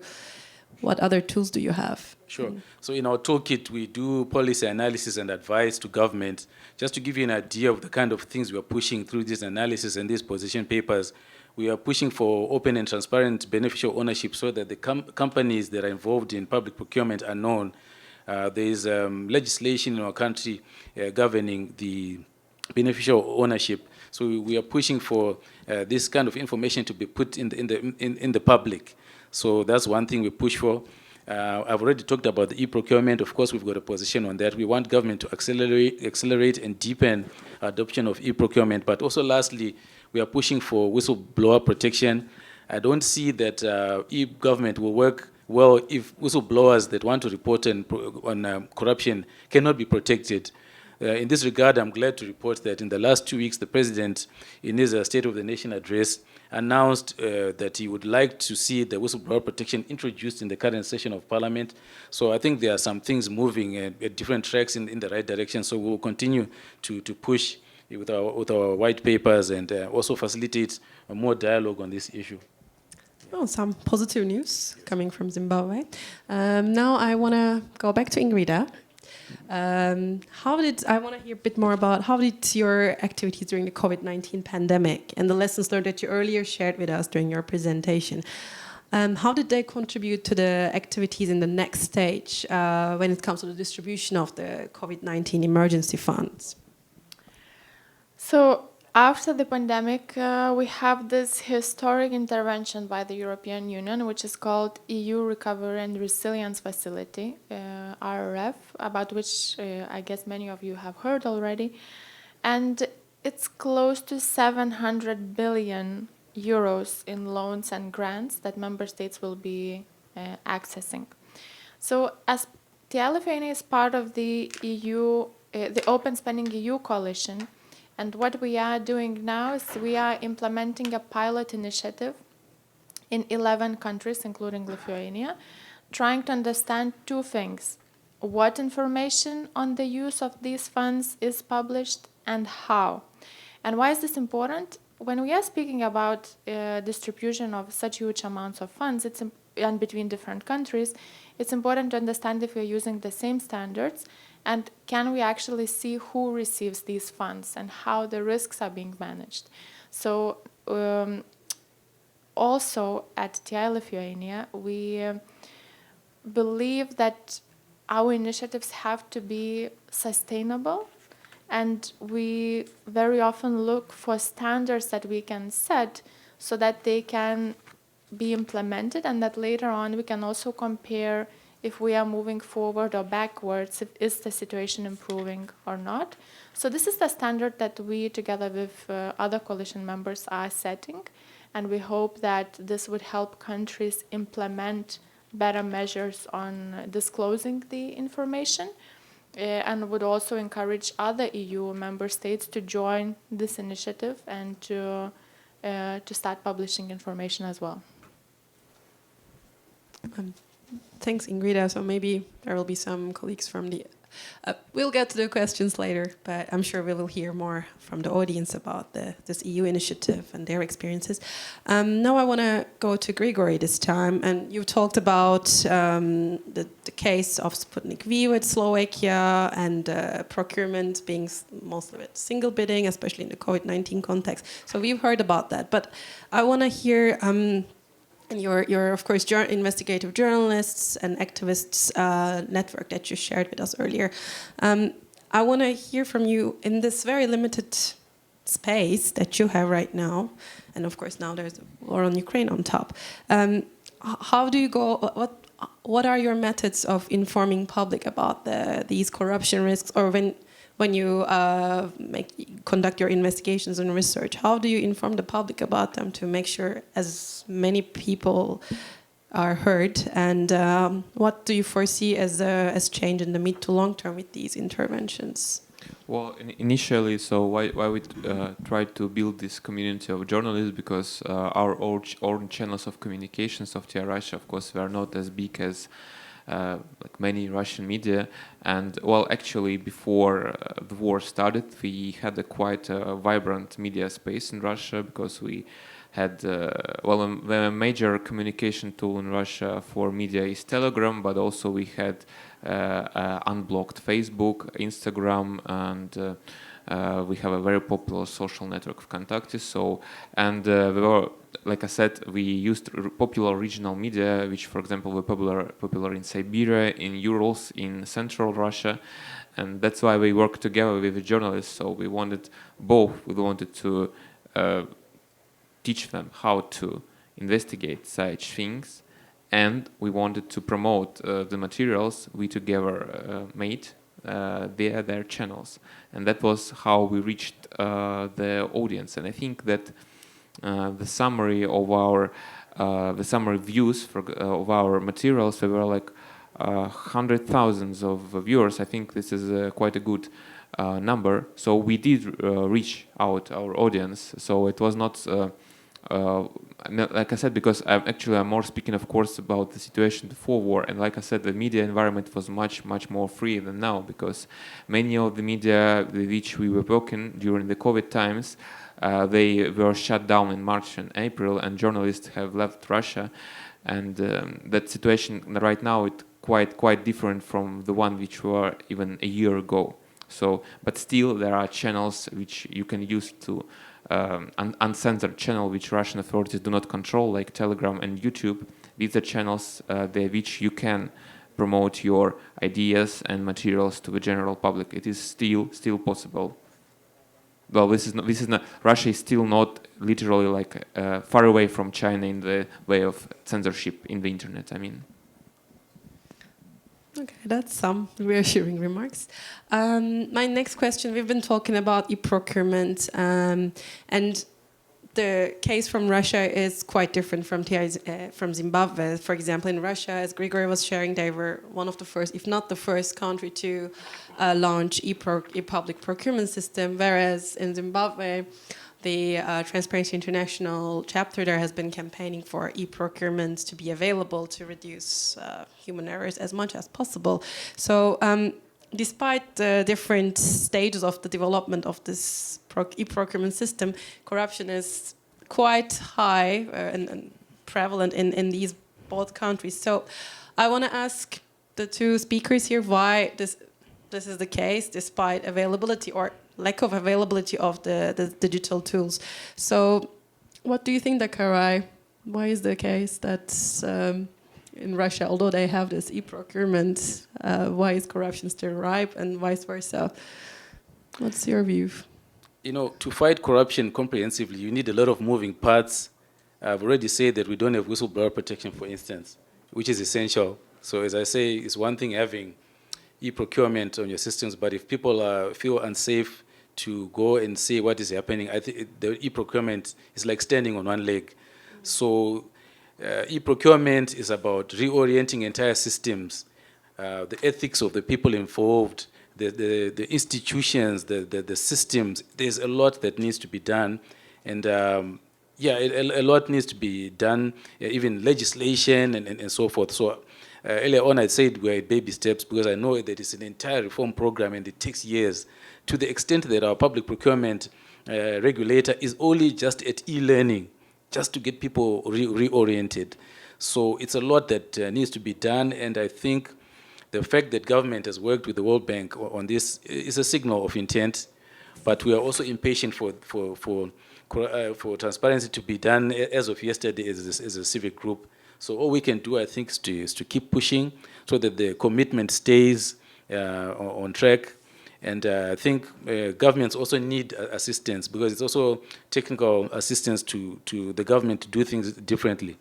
What other tools do you have? Sure. So in our toolkit, we do policy analysis and advice to government. Just to give you an idea of the kind of things we are pushing through this analysis and these position papers, we are pushing for open and transparent beneficial ownership so that the companies that are involved in public procurement are known. There is legislation in our country governing the beneficial ownership. So we are pushing for this kind of information to be put in the public. So that's one thing we push for. I've already talked about the e-procurement. Of course, we've got a position on that. We want government to accelerate and deepen adoption of e-procurement. But also, lastly, we are pushing for whistleblower protection. I don't see that e-government will work well, if whistleblowers that want to report on corruption cannot be protected. In this regard, I'm glad to report that in the last 2 weeks, the President, in his State of the Nation address, announced that he would like to see the whistleblower protection introduced in the current session of Parliament. So I think there are some things moving at different tracks in the right direction. So we'll continue to push with our white papers and also facilitate more dialogue on this issue. Oh, some positive news coming from Zimbabwe. Now I want to go back to Ingrida. I want to hear a bit more about how did your activities during the COVID-19 pandemic and the lessons learned that you earlier shared with us during your presentation, how did they contribute to the activities in the next stage when it comes to the distribution of the COVID-19 emergency funds? So after the pandemic, we have this historic intervention by the European Union, which is called EU Recovery and Resilience Facility, RRF, about which I guess many of you have heard already. And it's close to 700 billion euros in loans and grants that member states will be accessing. So as Lithuania is part of the EU, the Open Spending EU coalition, and what we are doing now is we are implementing a pilot initiative in 11 countries, including Lithuania, trying to understand two things: what information on the use of these funds is published and how. And why is this important? When we are speaking about distribution of such huge amounts of funds and between different countries, it's important to understand if we're using the same standards and can we actually see who receives these funds and how the risks are being managed. So also at TI Lithuania, we believe that our initiatives have to be sustainable, and we very often look for standards that we can set so that they can be implemented and that later on we can also compare if we are moving forward or backwards, is the situation improving or not. So this is the standard that we, together with other coalition members, are setting, and we hope that this would help countries implement better measures on disclosing the information, and would also encourage other EU member states to join this initiative and to start publishing information as well. Thanks, Ingrida. So maybe there will be some colleagues from the... we'll get to the questions later, but I'm sure we will hear more from the audience about this EU initiative and their experiences. Now I want to go to Grigory this time. And you talked about the case of Sputnik V with Slovakia and procurement being most of it single bidding, especially in the COVID-19 context. So we've heard about that. But I want to hear... And you're of course, investigative journalists and activists network that you shared with us earlier. I want to hear from you in this very limited space that you have right now, and of course now there's a war on Ukraine on top. How do you go? What are your methods of informing public about these corruption risks, or when you conduct your investigations and research, how do you inform the public about them to make sure as many people are heard? And what do you foresee as change in the mid to long term with these interventions? Well, initially, so why we tried to build this community of journalists, because our own channels of communications of TR Russia, of course, were not as big as like many Russian media. And well, actually, before the war started, we had a quite vibrant media space in Russia, because we had a major communication tool in Russia for media is Telegram, but also we had unblocked Facebook, Instagram, and we have a very popular social network VKontakte. So, and we were, like I said, we used popular regional media, which, for example, were popular in Siberia, in Urals, in Central Russia, and that's why we worked together with the journalists. So we wanted both. We wanted to teach them how to investigate such things, and we wanted to promote the materials we together made via their channels. And that was how we reached the audience. And I think that the summary of our the summary views of our materials, there were like hundred thousands of viewers. I think this is quite a good number. So we did reach out our audience. So it was not, like I said, because I'm more speaking, of course, about the situation before war. And like I said, the media environment was much more free than now, because many of the media with which we were working during the COVID times, they were shut down in March and April, and journalists have left Russia. And that situation right now is quite different from the one which were even a year ago. So, but still there are channels which you can use to uncensored channel which Russian authorities do not control, like Telegram and YouTube. These are channels which you can promote your ideas and materials to the general public. It is still possible. Well, this is not. Russia is still not literally like far away from China in the way of censorship in the internet. I mean. Okay, that's some reassuring remarks. My next question: we've been talking about e-procurement, and the case from Russia is quite different from Zimbabwe. For example, in Russia, as Grigory was sharing, they were one of the first, if not the first country to launch e-public procurement system, whereas in Zimbabwe, the Transparency International chapter there has been campaigning for e-procurement to be available to reduce human errors as much as possible. So despite the different stages of the development of this e-procurement system, corruption is quite high and prevalent in these both countries. So I want to ask the two speakers here why this is the case, despite availability or lack of availability of the digital tools. So what do you think, Dakarayi? Why is the case that in Russia, although they have this e-procurement, why is corruption still ripe and vice versa? What's your view? You know, to fight corruption comprehensively, you need a lot of moving parts. I've already said that we don't have whistleblower protection, for instance, which is essential. So as I say, it's one thing having e-procurement on your systems, but if people feel unsafe to go and see what is happening, I think the e-procurement is like standing on one leg. So e-procurement is about reorienting entire systems, the ethics of the people involved, the institutions, the systems. There's a lot that needs to be done, and a lot needs to be done, even legislation and so forth. So earlier on I said we're at baby steps, because I know that it's an entire reform program and it takes years, to the extent that our public procurement regulator is only just at e-learning, just to get people reoriented. So it's a lot that needs to be done, and I think the fact that government has worked with the World Bank on this is a signal of intent, but we are also impatient for transparency to be done as of yesterday as a civic group. So all we can do, I think, is to keep pushing so that the commitment stays on track. And I think governments also need assistance, because it's also technical assistance to the government to do things differently.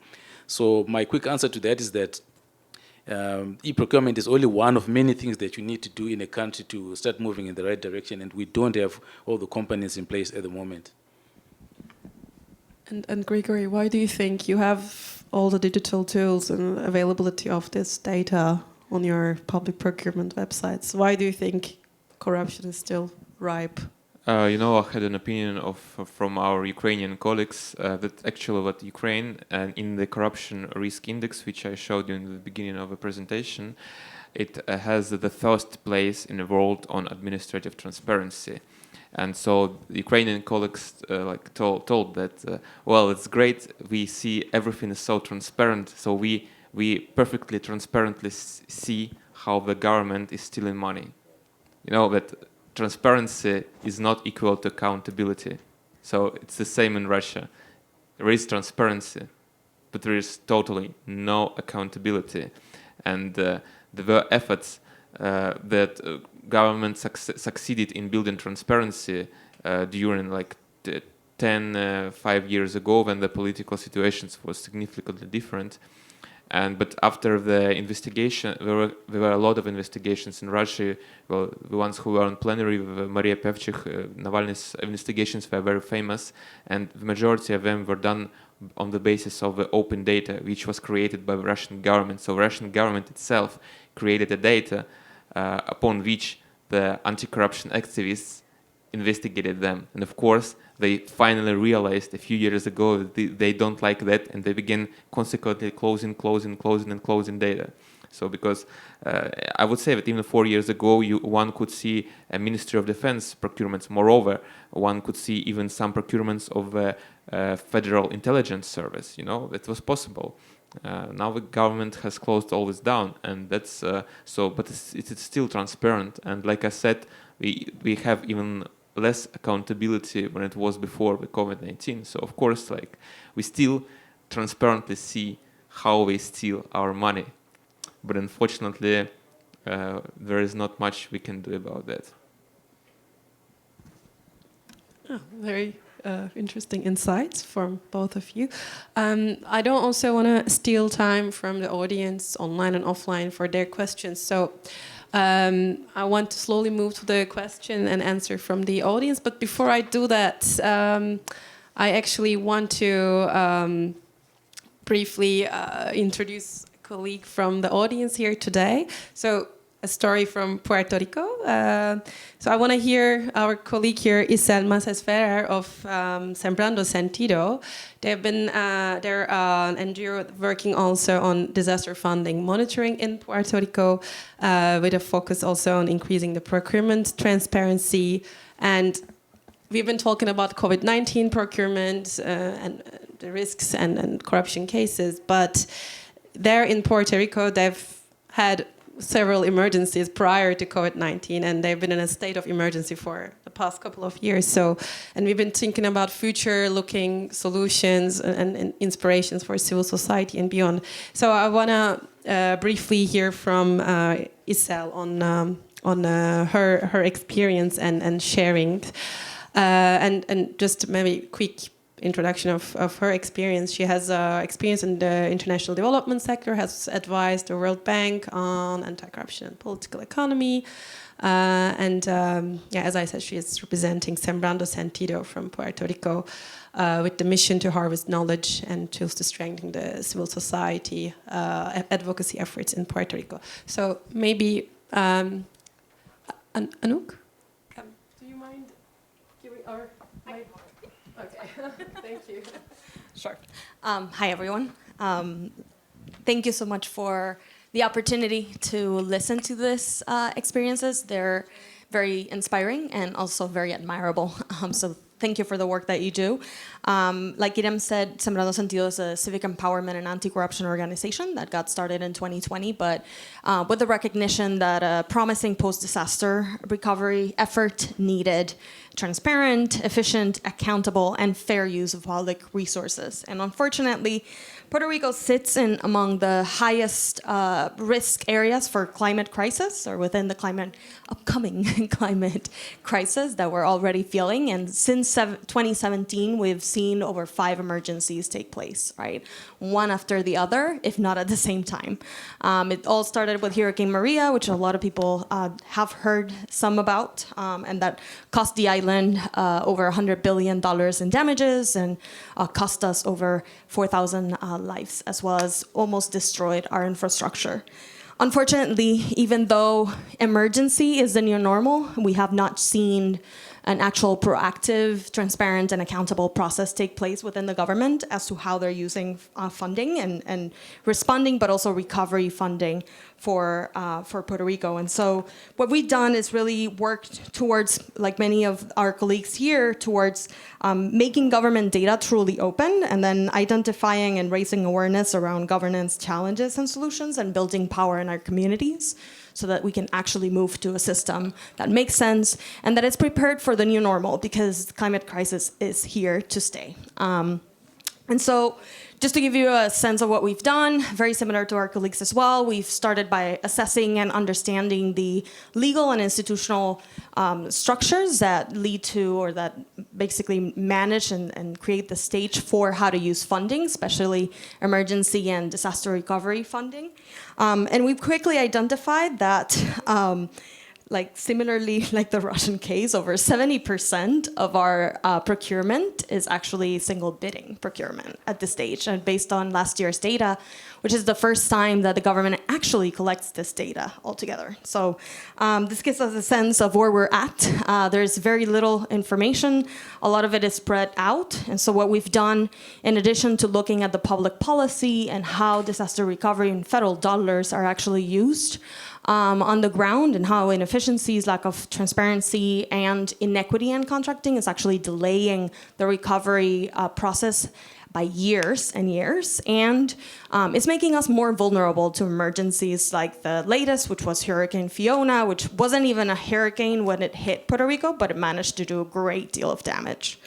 So my quick answer to that is that e-procurement is only one of many things that you need to do in a country to start moving in the right direction, and we don't have all the components in place at the moment. And Grigory, why do you think you have all the digital tools and availability of this data on your public procurement websites? Why do you think corruption is still ripe? I had an opinion from our Ukrainian colleagues that actually what Ukraine, in the corruption risk index, which I showed you in the beginning of the presentation, it has the first place in the world on administrative transparency. And so the Ukrainian colleagues told that, well, it's great, we see everything is so transparent, so we perfectly transparently see how the government is stealing money. That transparency is not equal to accountability. So it's the same in Russia. There is transparency, but there is totally no accountability. And there were efforts that government succeeded in building transparency during 5 years ago, when the political situations was significantly different. But after the investigation, there were a lot of investigations in Russia. Well, the ones who were on plenary with Maria Pevchik, Navalny's investigations were very famous, and the majority of them were done on the basis of the open data, which was created by the Russian government. So the Russian government itself created a data upon which the anti-corruption activists investigated them. And of course, they finally realized a few years ago that they don't like that, and they began consequently closing data. So because I would say that even 4 years ago, one could see a Ministry of Defense procurements. Moreover, one could see even some procurements of the Federal Intelligence Service. That was possible. Now the government has closed all this down, and that's so. But it's still transparent, and like I said, we have even less accountability than it was before the COVID-19. So of course, we still transparently see how they steal our money. But unfortunately, there is not much we can do about that. Oh, very interesting insights from both of you. I don't also want to steal time from the audience online and offline for their questions. So I want to slowly move to the question and answer from the audience. But before I do that, I actually want to briefly introduce colleague from the audience here today. So a story from Puerto Rico. So I want to hear our colleague here, Isel Masesferrer of Sembrando Sentido. They're an NGO working also on disaster funding monitoring in Puerto Rico, with a focus also on increasing the procurement transparency. And we've been talking about COVID-19 procurement and the risks and corruption cases, but there in Puerto Rico, they've had several emergencies prior to COVID-19, and they've been in a state of emergency for the past couple of years. So, and we've been thinking about future-looking solutions and inspirations for civil society and beyond. So I want to briefly hear from Isel on her experience and sharing, and just maybe quick introduction of her experience. She has experience in the international development sector, has advised the World Bank on anti-corruption and political economy. As I said, she is representing Sembrando Sentido from Puerto Rico with the mission to harvest knowledge and tools to strengthen the civil society advocacy efforts in Puerto Rico. So maybe, Anouk, do you mind giving our... Okay, thank you. Sure. Hi, everyone. Thank you so much for the opportunity to listen to these experiences. They're very inspiring and also very admirable. So thank you for the work that you do. Like Irem said, Sembrando Sentido is a civic empowerment and anti-corruption organization that got started in 2020, but with the recognition that a promising post-disaster recovery effort needed transparent, efficient, accountable, and fair use of public resources. And unfortunately, Puerto Rico sits in among the highest risk areas for climate crisis, or within the upcoming climate crisis that we're already feeling. And since 2017, we've seen over 5 emergencies take place, right? One after the other, if not at the same time. It all started with Hurricane Maria, which a lot of people have heard some about, and that cost the island over $100 billion in damages and cost us over 4,000 lives, as well as almost destroyed our infrastructure. Unfortunately, even though emergency is the new normal, we have not seen an actual proactive, transparent, and accountable process take place within the government as to how they're using funding and responding, but also recovery funding for Puerto Rico. And so what we've done is really worked towards, like many of our colleagues here, towards making government data truly open, and then identifying and raising awareness around governance challenges and solutions, and building power in our communities, so that we can actually move to a system that makes sense and that is prepared for the new normal, because the climate crisis is here to stay. And so just to give you a sense of what we've done, very similar to our colleagues as well, we've started by assessing and understanding the legal and institutional structures that lead to, or that basically manage and create the stage for how to use funding, especially emergency and disaster recovery funding. And we've quickly identified that like similarly, like the Russian case, over 70% of our procurement is actually single bidding procurement at this stage, and based on last year's data, which is the first time that the government actually collects this data altogether. So this gives us a sense of where we're at. There's very little information. A lot of it is spread out. And so what we've done, in addition to looking at the public policy and how disaster recovery and federal dollars are actually used on the ground, and how inefficiencies, lack of transparency, and inequity in contracting is actually delaying the recovery process by years and years, and it's making us more vulnerable to emergencies like the latest, which was Hurricane Fiona, which wasn't even a hurricane when it hit Puerto Rico, but it managed to do a great deal of damage.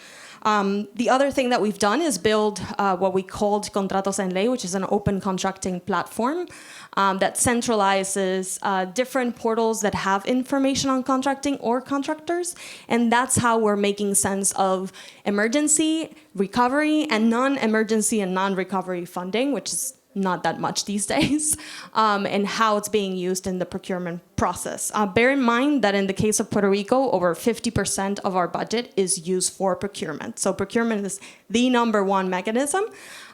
The other thing that we've done is build what we called Contratos en Ley, which is an open contracting platform that centralizes different portals that have information on contracting or contractors. And that's how we're making sense of emergency, recovery, and non-emergency and non-recovery funding, which is not that much these days, and how it's being used in the procurement process. Bear in mind that in the case of Puerto Rico, over 50% of our budget is used for procurement. So procurement is the #1 mechanism,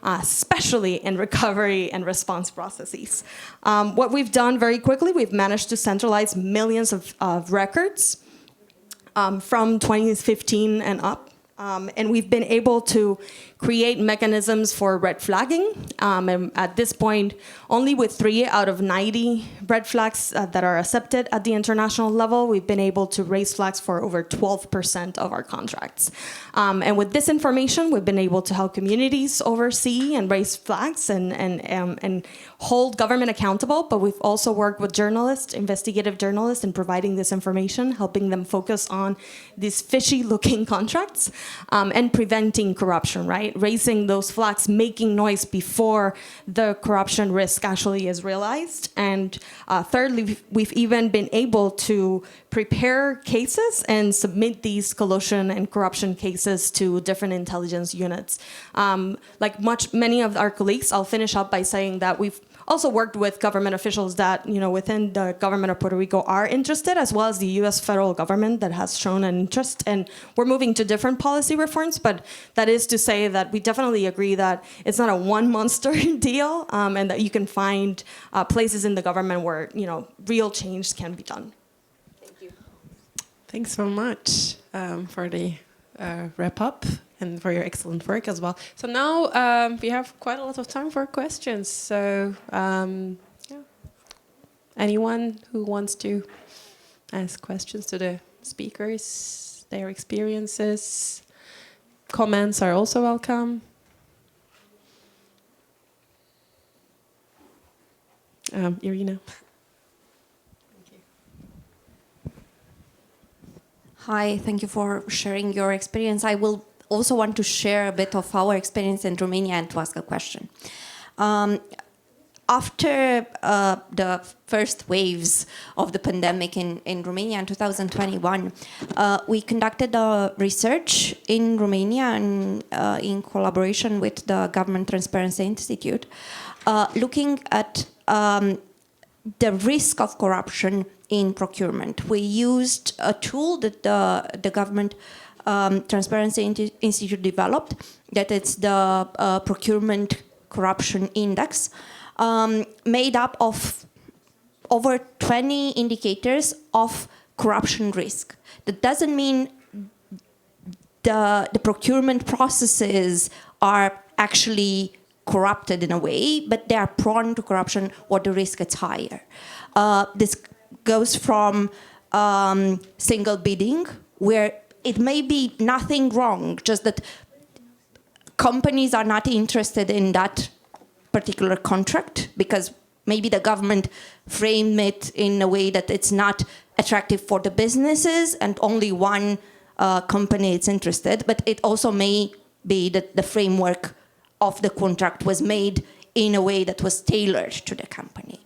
especially in recovery and response processes. What we've done very quickly, we've managed to centralize millions of records from 2015 and up. And we've been able to create mechanisms for red flagging. And at this point, only with 3 out of 90 red flags that are accepted at the international level, we've been able to raise flags for over 12% of our contracts. And with this information, we've been able to help communities oversee and raise flags and hold government accountable. But we've also worked with journalists, investigative journalists, in providing this information, helping them focus on these fishy-looking contracts and preventing corruption, right? Raising those flags, making noise before the corruption risk actually is realized. And thirdly, we've even been able to prepare cases and submit these collusion and corruption cases to different intelligence units. Many of our colleagues, I'll finish up by saying that we've also worked with government officials that, within the government of Puerto Rico are interested, as well as the U.S. federal government that has shown an interest. And we're moving to different policy reforms, but that is to say that we definitely agree that it's not a one monster deal, and that you can find places in the government where, real change can be done. Thank you. Thanks so much for the wrap up and for your excellent work as well. So now we have quite a lot of time for questions. So anyone who wants to ask questions to the speakers, their experiences, comments are also welcome. Irina. Hi, thank you for sharing your experience. I will also want to share a bit of our experience in Romania and to ask a question. After the first waves of the pandemic in Romania in 2021, we conducted a research in Romania and in collaboration with the Government Transparency Institute, looking at the risk of corruption in procurement. We used a tool that the Government Transparency Institute developed, that it's the Procurement Corruption Index, made up of over 20 indicators of corruption risk. That doesn't mean the procurement processes are actually corrupted in a way, but they are prone to corruption or the risk is higher. This goes from single bidding, where it may be nothing wrong, just that companies are not interested in that particular contract because maybe the government framed it in a way that it's not attractive for the businesses and only one company is interested. But it also may be that the framework of the contract was made in a way that was tailored to the company.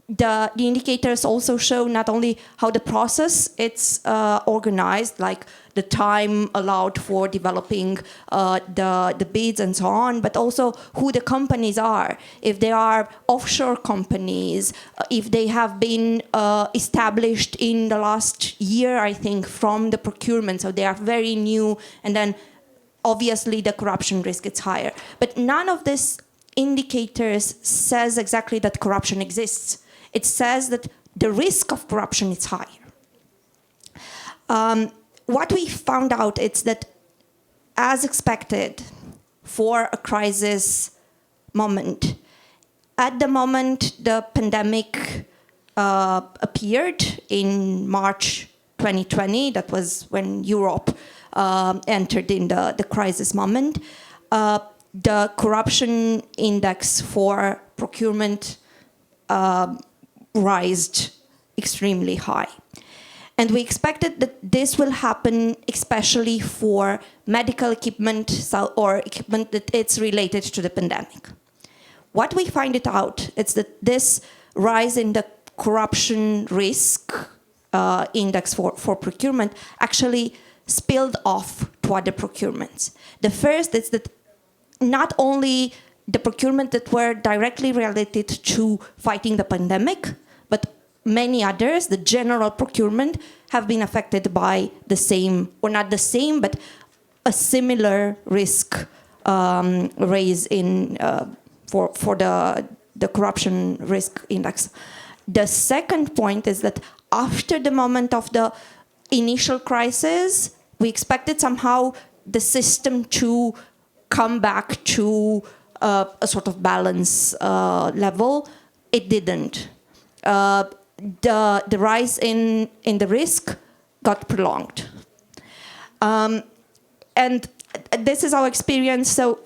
the indicators also show not only how the process it's organized, like the time allowed for developing the bids and so on, but also who the companies are. If they are offshore companies, if they have been established in the last year, I think, from the procurement, so they are very new, and then obviously the corruption risk is higher. But none of these indicators says exactly that corruption exists. It says that the risk of corruption is higher. What we found out is that, as expected, for a crisis moment, at the moment the pandemic appeared in March 2020, that was when Europe entered in the crisis moment, the corruption index for procurement rised extremely high. And we expected that this will happen especially for medical equipment or equipment that it's related to the pandemic. What we find it out is that this rise in the corruption risk index for procurement actually spilled off to other procurements. The first is that not only the procurement that were directly related to fighting the pandemic, but many others, the general procurement, have been affected by the same, or not the same, but a similar risk raise in for the corruption risk index. The second point is that after the moment of the initial crisis, we expected somehow the system to come back to a sort of balance level. It didn't. The rise in the risk got prolonged. And this is our experience. So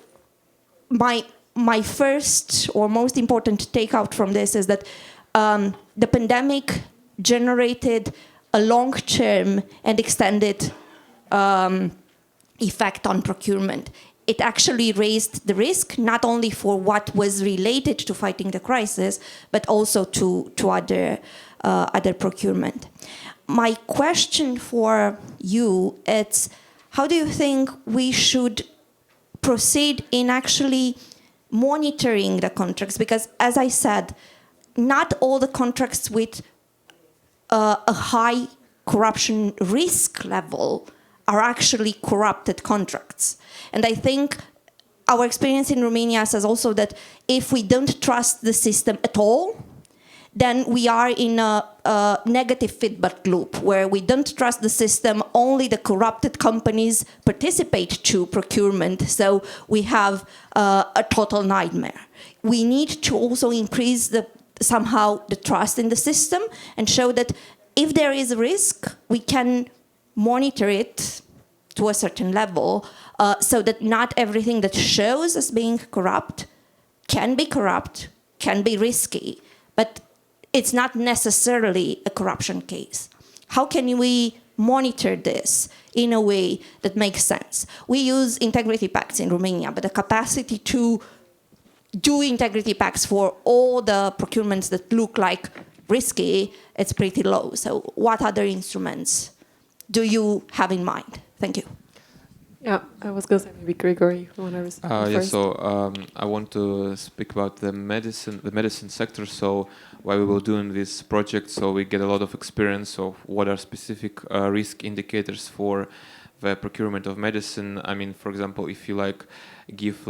my first or most important takeout from this is that the pandemic generated a long-term and extended effect on procurement. It actually raised the risk, not only for what was related to fighting the crisis, but also to other procurement. My question for you is, how do you think we should proceed in actually monitoring the contracts? Because, as I said, not all the contracts with a high corruption risk level are actually corrupted contracts. And I think our experience in Romania says also that if we don't trust the system at all, then we are in a negative feedback loop where we don't trust the system, only the corrupted companies participate to procurement, so we have a total nightmare. We need to also increase somehow the trust in the system and show that if there is a risk, we can monitor it to a certain level, so that not everything that shows as being corrupt, can be risky, but it's not necessarily a corruption case. How can we monitor this in a way that makes sense? We use integrity pacts in Romania, but the capacity to do integrity pacts for all the procurements that look like risky, it's pretty low. So what other instruments do you have in mind? Thank you. Yeah, I was going to say maybe Grigory, you want to respond first? So I want to speak about the medicine sector. So while we were doing this project, so we get a lot of experience of what are specific risk indicators for the procurement of medicine. I mean, for example, if you give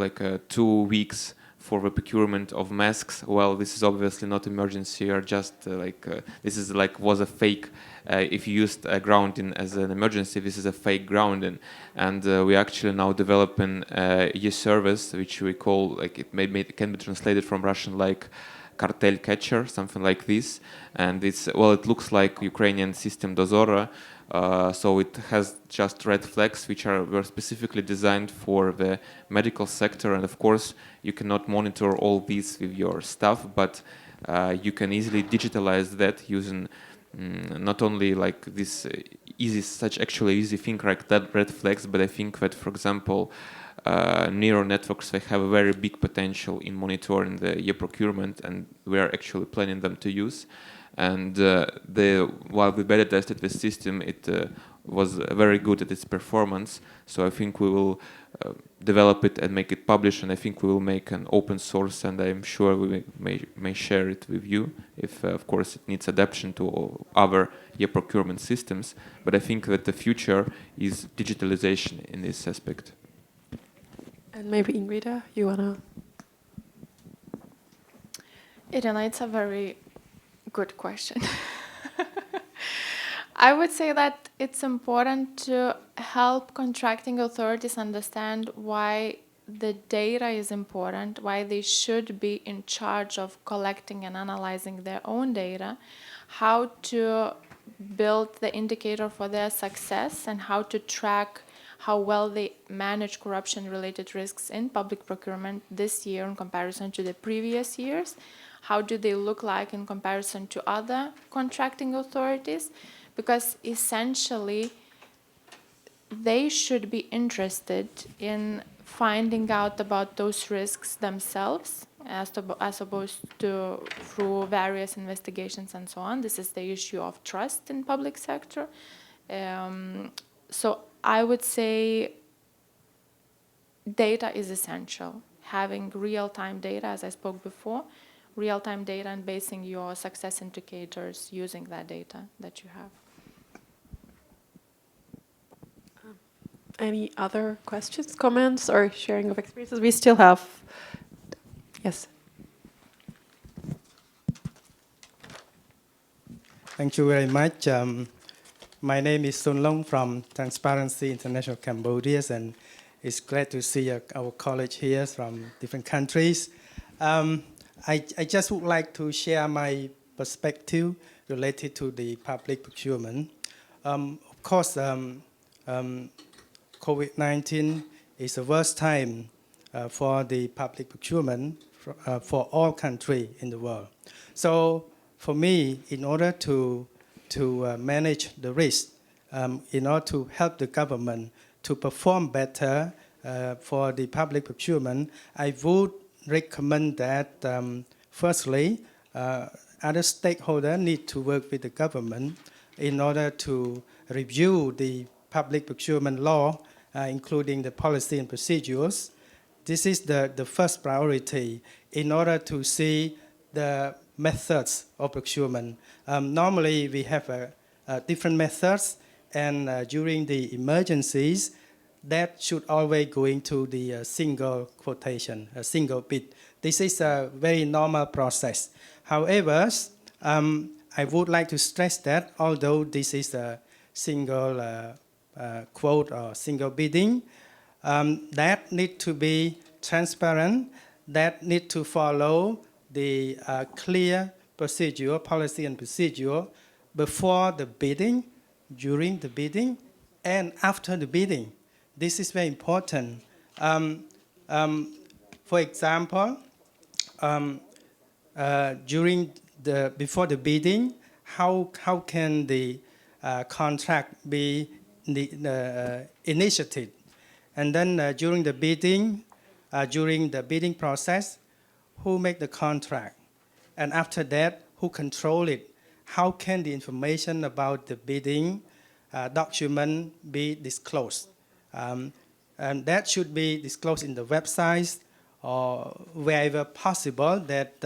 2 weeks for the procurement of masks, well, this is obviously not emergency, or just this is was a fake. If you used a grounding as an emergency, this is a fake grounding, and we actually now developing a service which we call it can be translated from Russian like cartel catcher, something like this, and it looks like Ukrainian system Dozora. So it has just red flags which were specifically designed for the medical sector, and of course you cannot monitor all these with your staff, but you can easily digitalize that using not only this easy thing like that red flags, but I think that, for example, neural networks, they have a very big potential in monitoring the e-procurement, and we are actually planning them to use. And while we beta tested the system, it was very good at its performance. So I think we will develop it and make it publish, and I think we will make an open source, and I'm sure we may share it with you if, of course, it needs adaptation to all other e-procurement systems. But I think that the future is digitalization in this aspect. And maybe Ingrida, you wanna? Irina, it's a very good question. I would say that it's important to help contracting authorities understand why the data is important, why they should be in charge of collecting and analyzing their own data, how to build the indicator for their success, and how to track how well they manage corruption-related risks in public procurement this year in comparison to the previous years. How do they look like in comparison to other contracting authorities? Because essentially, they should be interested in finding out about those risks themselves, as opposed to through various investigations and so on. This is the issue of trust in public sector. So I would say data is essential. Having real-time data, as I spoke before, real-time data, and basing your success indicators using that data that you have. Any other questions, comments, or sharing of experiences? We still have. Yes. Thank you very much. My name is Sun Long from Transparency International Cambodia, and it's great to see our colleagues here from different countries. I just would like to share my perspective related to the public procurement. Of course, COVID-19 is the worst time for the public procurement for all countries in the world. So for me, in order to manage the risk, in order to help the government to perform better for the public procurement, I would recommend that, firstly, other stakeholders need to work with the government in order to review the public procurement law, including the policy and procedures. This is the first priority in order to see the methods of procurement. Normally, we have different methods, and during the emergencies, that should always go into the single quotation, a single bid. This is a very normal process. However, I would like to stress that although this is a single quote or single bidding, that need to be transparent, that need to follow the clear procedure, policy and procedure before the bidding, during the bidding, and after the bidding. This is very important. For example, before the bidding, how can the contract be initiated? And then during the bidding process, who make the contract? And after that, who control it? How can the information about the bidding document be disclosed? And that should be disclosed in the websites or wherever possible that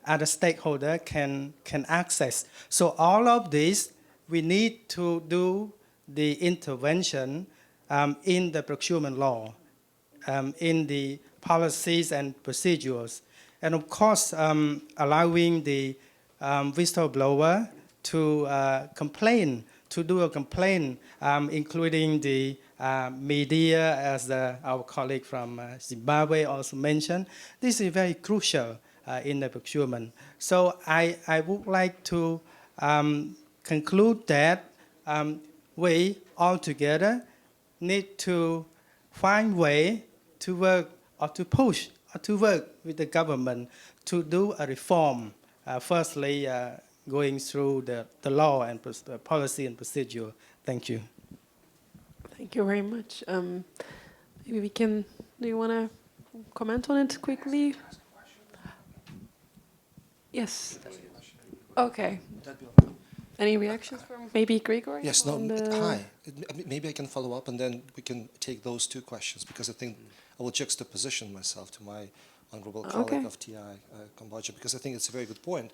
other stakeholders can access. So all of this, we need to do the intervention in the procurement law, in the policies and procedures. And of course, allowing the whistleblower to complain, to do a complaint, including the media, as our colleague from Zimbabwe also mentioned. This is very crucial in the procurement. So I would like to conclude that we all together need to find way to work or to push or to work with the government to do a reform. Firstly, going through the law and policy and procedure. Thank you. Thank you very much. Maybe we can do you want to comment on it quickly? Yes. Okay. Any reactions from maybe Grigory? Yes, no, on the- hi. Maybe I can follow up and then we can take those two questions because I think I will juxtaposition myself to my honorable colleague of TI Cambodia because I think it's a very good point.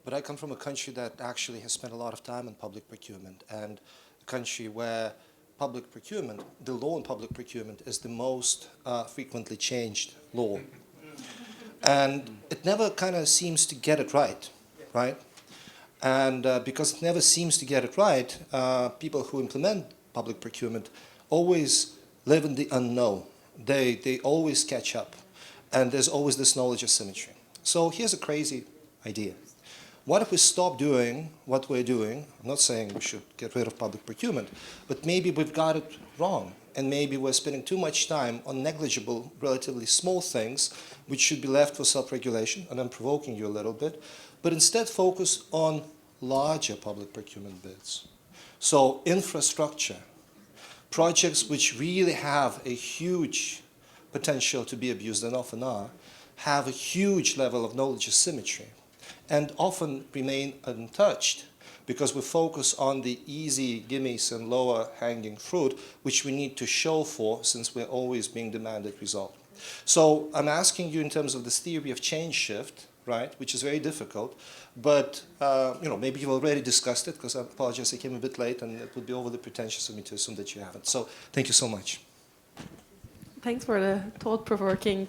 But I come from a country that actually has spent a lot of time on public procurement and a country where public procurement, the law on public procurement is the most frequently changed law. And it never kind of seems to get it right? And because it never seems to get it right, people who implement public procurement always live in the unknown. They always catch up. And there's always this knowledge asymmetry. So here's a crazy idea. What if we stop doing what we're doing? I'm not saying we should get rid of public procurement, but maybe we've got it wrong. And maybe we're spending too much time on negligible, relatively small things, which should be left for self-regulation. And I'm provoking you a little bit. But instead focus on larger public procurement bids. So infrastructure, projects which really have a huge potential to be abused and often are, have a huge level of knowledge asymmetry and often remain untouched because we focus on the easy gimmies and lower hanging fruit, which we need to show for since we're always being demanded result. So I'm asking you in terms of this theory of change shift, right, which is very difficult, but maybe you've already discussed it because I apologize I came a bit late and it would be overly pretentious of me to assume that you haven't. So thank you so much. Thanks for the thought-provoking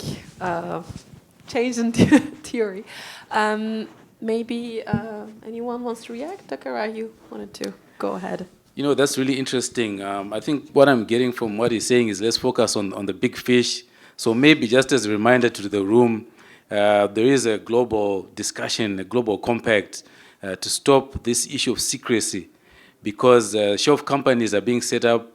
change in theory. Maybe anyone wants to react? Dakarayi, you wanted to go ahead. You know, that's really interesting. I think what I'm getting from what he's saying is let's focus on the big fish. So maybe just as a reminder to the room, there is a global discussion, a global compact to stop this issue of secrecy because shelf companies are being set up,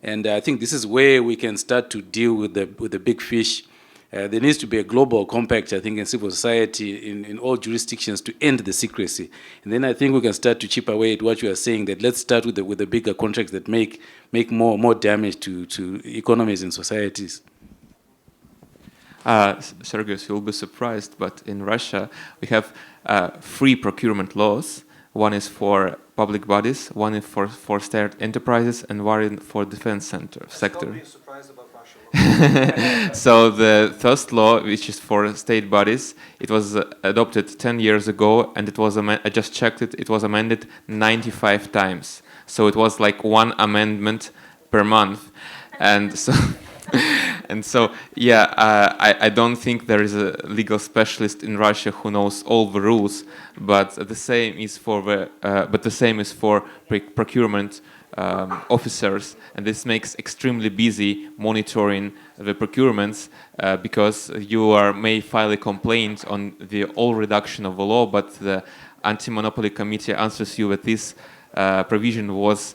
and I think this is where we can start to deal with the big fish. There needs to be a global compact, I think, in civil society in all jurisdictions to end the secrecy. And then I think we can start to chip away at what you are saying, that let's start with the bigger contracts that make more damage to economies and societies. Sergius, you'll be surprised, but in Russia we have 3 procurement laws. One is for public bodies, one is for state enterprises, and one for defense sector. Don't be surprised about Russia. So the first law, which is for state bodies, it was adopted 10 years ago, and it was I just checked it. It was amended 95 times. So it was like one amendment per month, and so. And so, yeah, I don't think there is a legal specialist in Russia who knows all the rules, but the same is for procurement officers, and this makes extremely busy monitoring the procurements because you may file a complaint on the all reduction of the law, but the anti-monopoly committee answers you that this provision was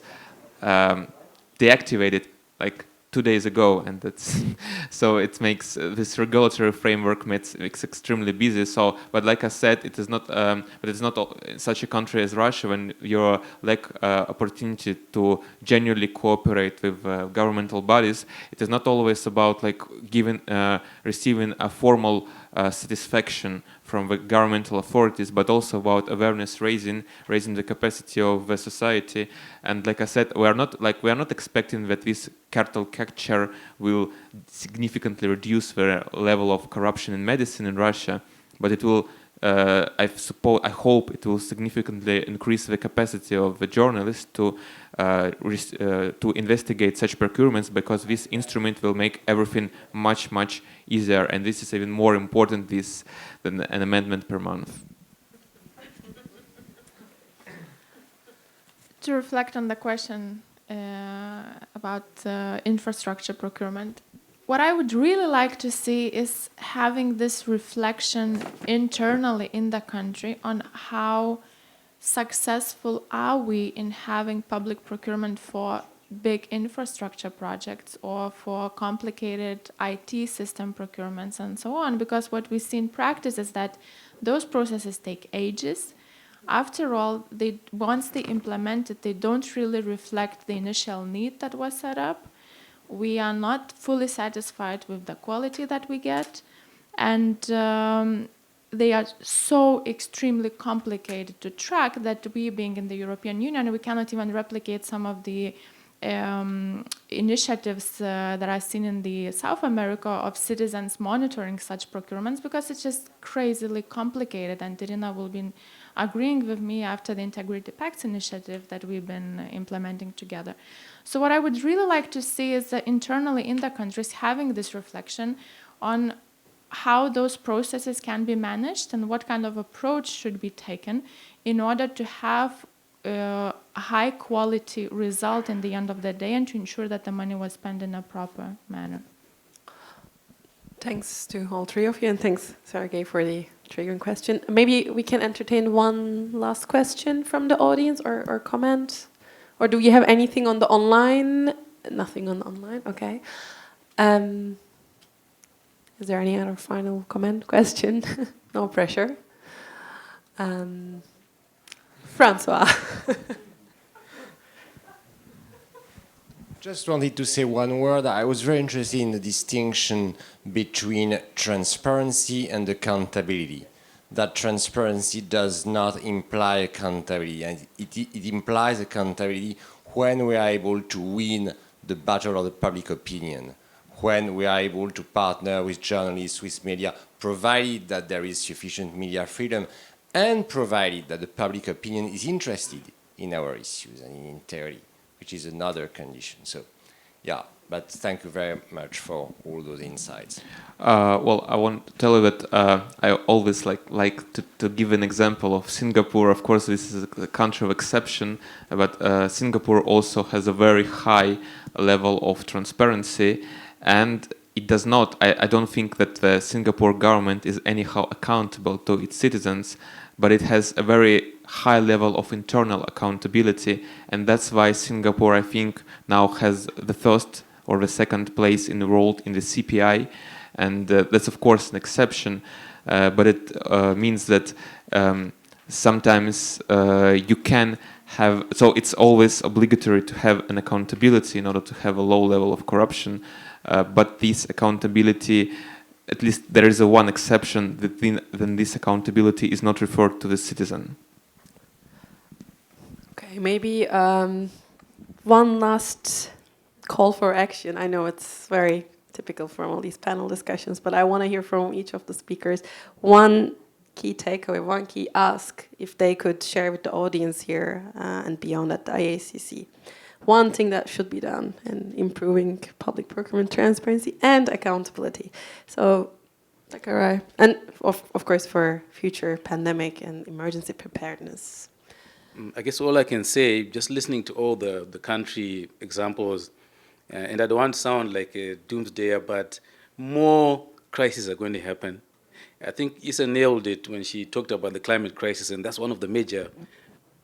deactivated like 2 days ago, and that's so it makes this regulatory framework makes extremely busy. So, but like I said, it is not. But it's not in such a country as Russia when you lack opportunity to genuinely cooperate with governmental bodies. It is not always about like receiving a formal satisfaction from the governmental authorities, but also about awareness raising the capacity of the society. And like I said, we are not expecting that this cartel capture will significantly reduce the level of corruption in medicine in Russia, but it will. I hope it will significantly increase the capacity of the journalists to investigate such procurements, because this instrument will make everything much easier, and this is even more important than an amendment per month. To reflect on the question about infrastructure procurement, what I would really like to see is having this reflection internally in the country on how successful are we in having public procurement for big infrastructure projects or for complicated IT system procurements and so on. Because what we see in practice is that those processes take ages. After all, once they implement it, they don't really reflect the initial need that was set up. we are not fully satisfied with the quality that we get, and they are so extremely complicated to track that we, being in the European Union, we cannot even replicate some of the initiatives that I've seen in the South America of citizens monitoring such procurements, because it's just crazily complicated. And Irina will be agreeing with me after the Integrity Pacts initiative that we've been implementing together. So what I would really like to see is that internally in the countries having this reflection on how those processes can be managed and what kind of approach should be taken in order to have a high quality result in the end of the day and to ensure that the money was spent in a proper manner. Thanks to all three of you, and thanks, Sergei, for the triggering question. Maybe we can entertain one last question from the audience or comment. Or do you have anything on the online? Nothing on the online, okay. Is there any other final comment, question? No pressure. Francois. Just wanted to say one word. I was very interested in the distinction between transparency and accountability. That transparency does not imply accountability, and it implies accountability when we are able to win the battle of the public opinion, when we are able to partner with journalists, with media, provided that there is sufficient media freedom, and provided that the public opinion is interested in our issues and in integrity, which is another condition. So, yeah, but thank you very much for all those insights. Well, I want to tell you that I always like to give an example of Singapore. Of course, this is a country of exception, but Singapore also has a very high level of transparency, and it does not. I don't think that the Singapore government is anyhow accountable to its citizens, but it has a very high level of internal accountability, and that's why Singapore, I think, now has the first or the second place in the world in the CPI, and that's of course an exception, but it means that sometimes you can have, so it's always obligatory to have an accountability in order to have a low level of corruption, but this accountability, at least there is a one exception, that then this accountability is not referred to the citizen. Okay, maybe one last call for action. I know it's very typical from all these panel discussions, but I want to hear from each of the speakers one key takeaway, one key ask, if they could share with the audience here and beyond at the IACC. One thing that should be done in improving public procurement transparency and accountability. So, Dakarayi, and of course for future pandemic and emergency preparedness. I guess all I can say, just listening to all the country examples, and I don't want to sound like a doomsdayer, but more crises are going to happen. I think Isa nailed it when she talked about the climate crisis, and that's one of the major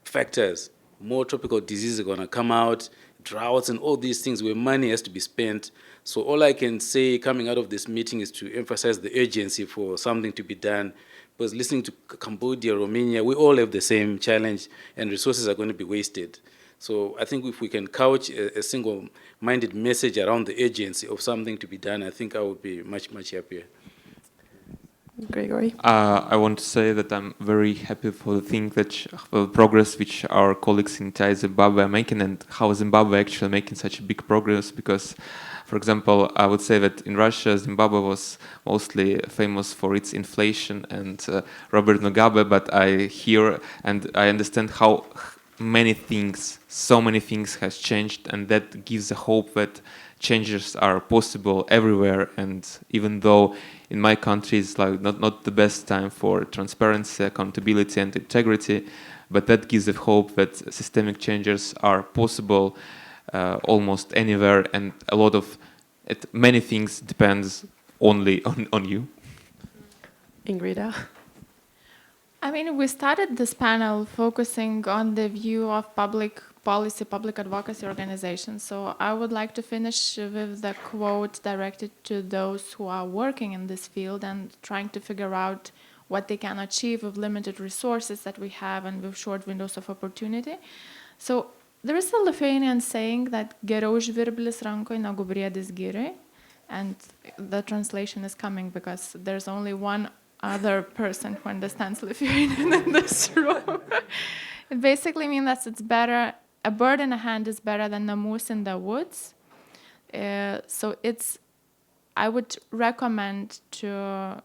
factors. More tropical diseases are going to come out, droughts and all these things where money has to be spent. So all I can say coming out of this meeting is to emphasize the urgency for something to be done. Because listening to Cambodia, Romania, we all have the same challenge and resources are going to be wasted. So I think if we can couch a single-minded message around the urgency of something to be done, I think I would be much, much happier. Grigory? I want to say that I'm very happy for the progress which our colleagues in Zimbabwe are making, and how Zimbabwe actually making such a big progress, because, for example, I would say that in Russia, Zimbabwe was mostly famous for its inflation and Robert Mugabe, but I hear and I understand how many things, so many things has changed, and that gives a hope that changes are possible everywhere. And even though in my country it's like not the best time for transparency, accountability and integrity, but that gives a hope that systemic changes are possible almost anywhere, and a lot of many things depends only on you. Ingrida? I mean, we started this panel focusing on the view of public policy, public advocacy organizations. So I would like to finish with the quote directed to those who are working in this field and trying to figure out what they can achieve with limited resources that we have and with short windows of opportunity. So there is a Lithuanian saying that geriau žvirblis rankoj negu briedis girioj, and the translation is coming because there's only one other person who understands Lithuanian in this room. It basically means that it's better, a bird in a hand is better than a moose in the woods. So I would recommend to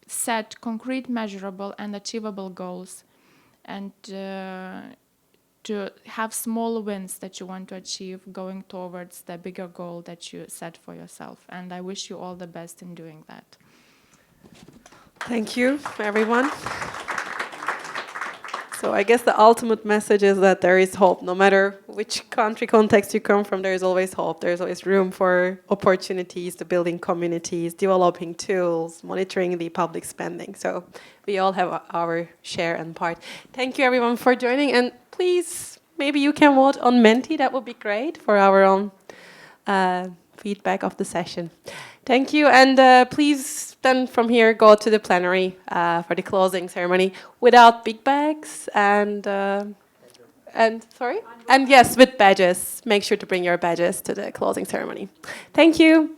set concrete, measurable, and achievable goals, and to have small wins that you want to achieve going towards the bigger goal that you set for yourself. And I wish you all the best in doing that. Thank you, everyone. So I guess the ultimate message is that there is hope. No matter which country context you come from, there is always hope. There is always room for opportunities, to building communities, developing tools, monitoring the public spending. So we all have our share and part. Thank you, everyone, for joining. And please, maybe you can vote on Menti. That would be great for our own feedback of the session. Thank you, and please then from here go to the plenary for the closing ceremony without big bags and yes, with badges. Make sure to bring your badges to the closing ceremony. Thank you.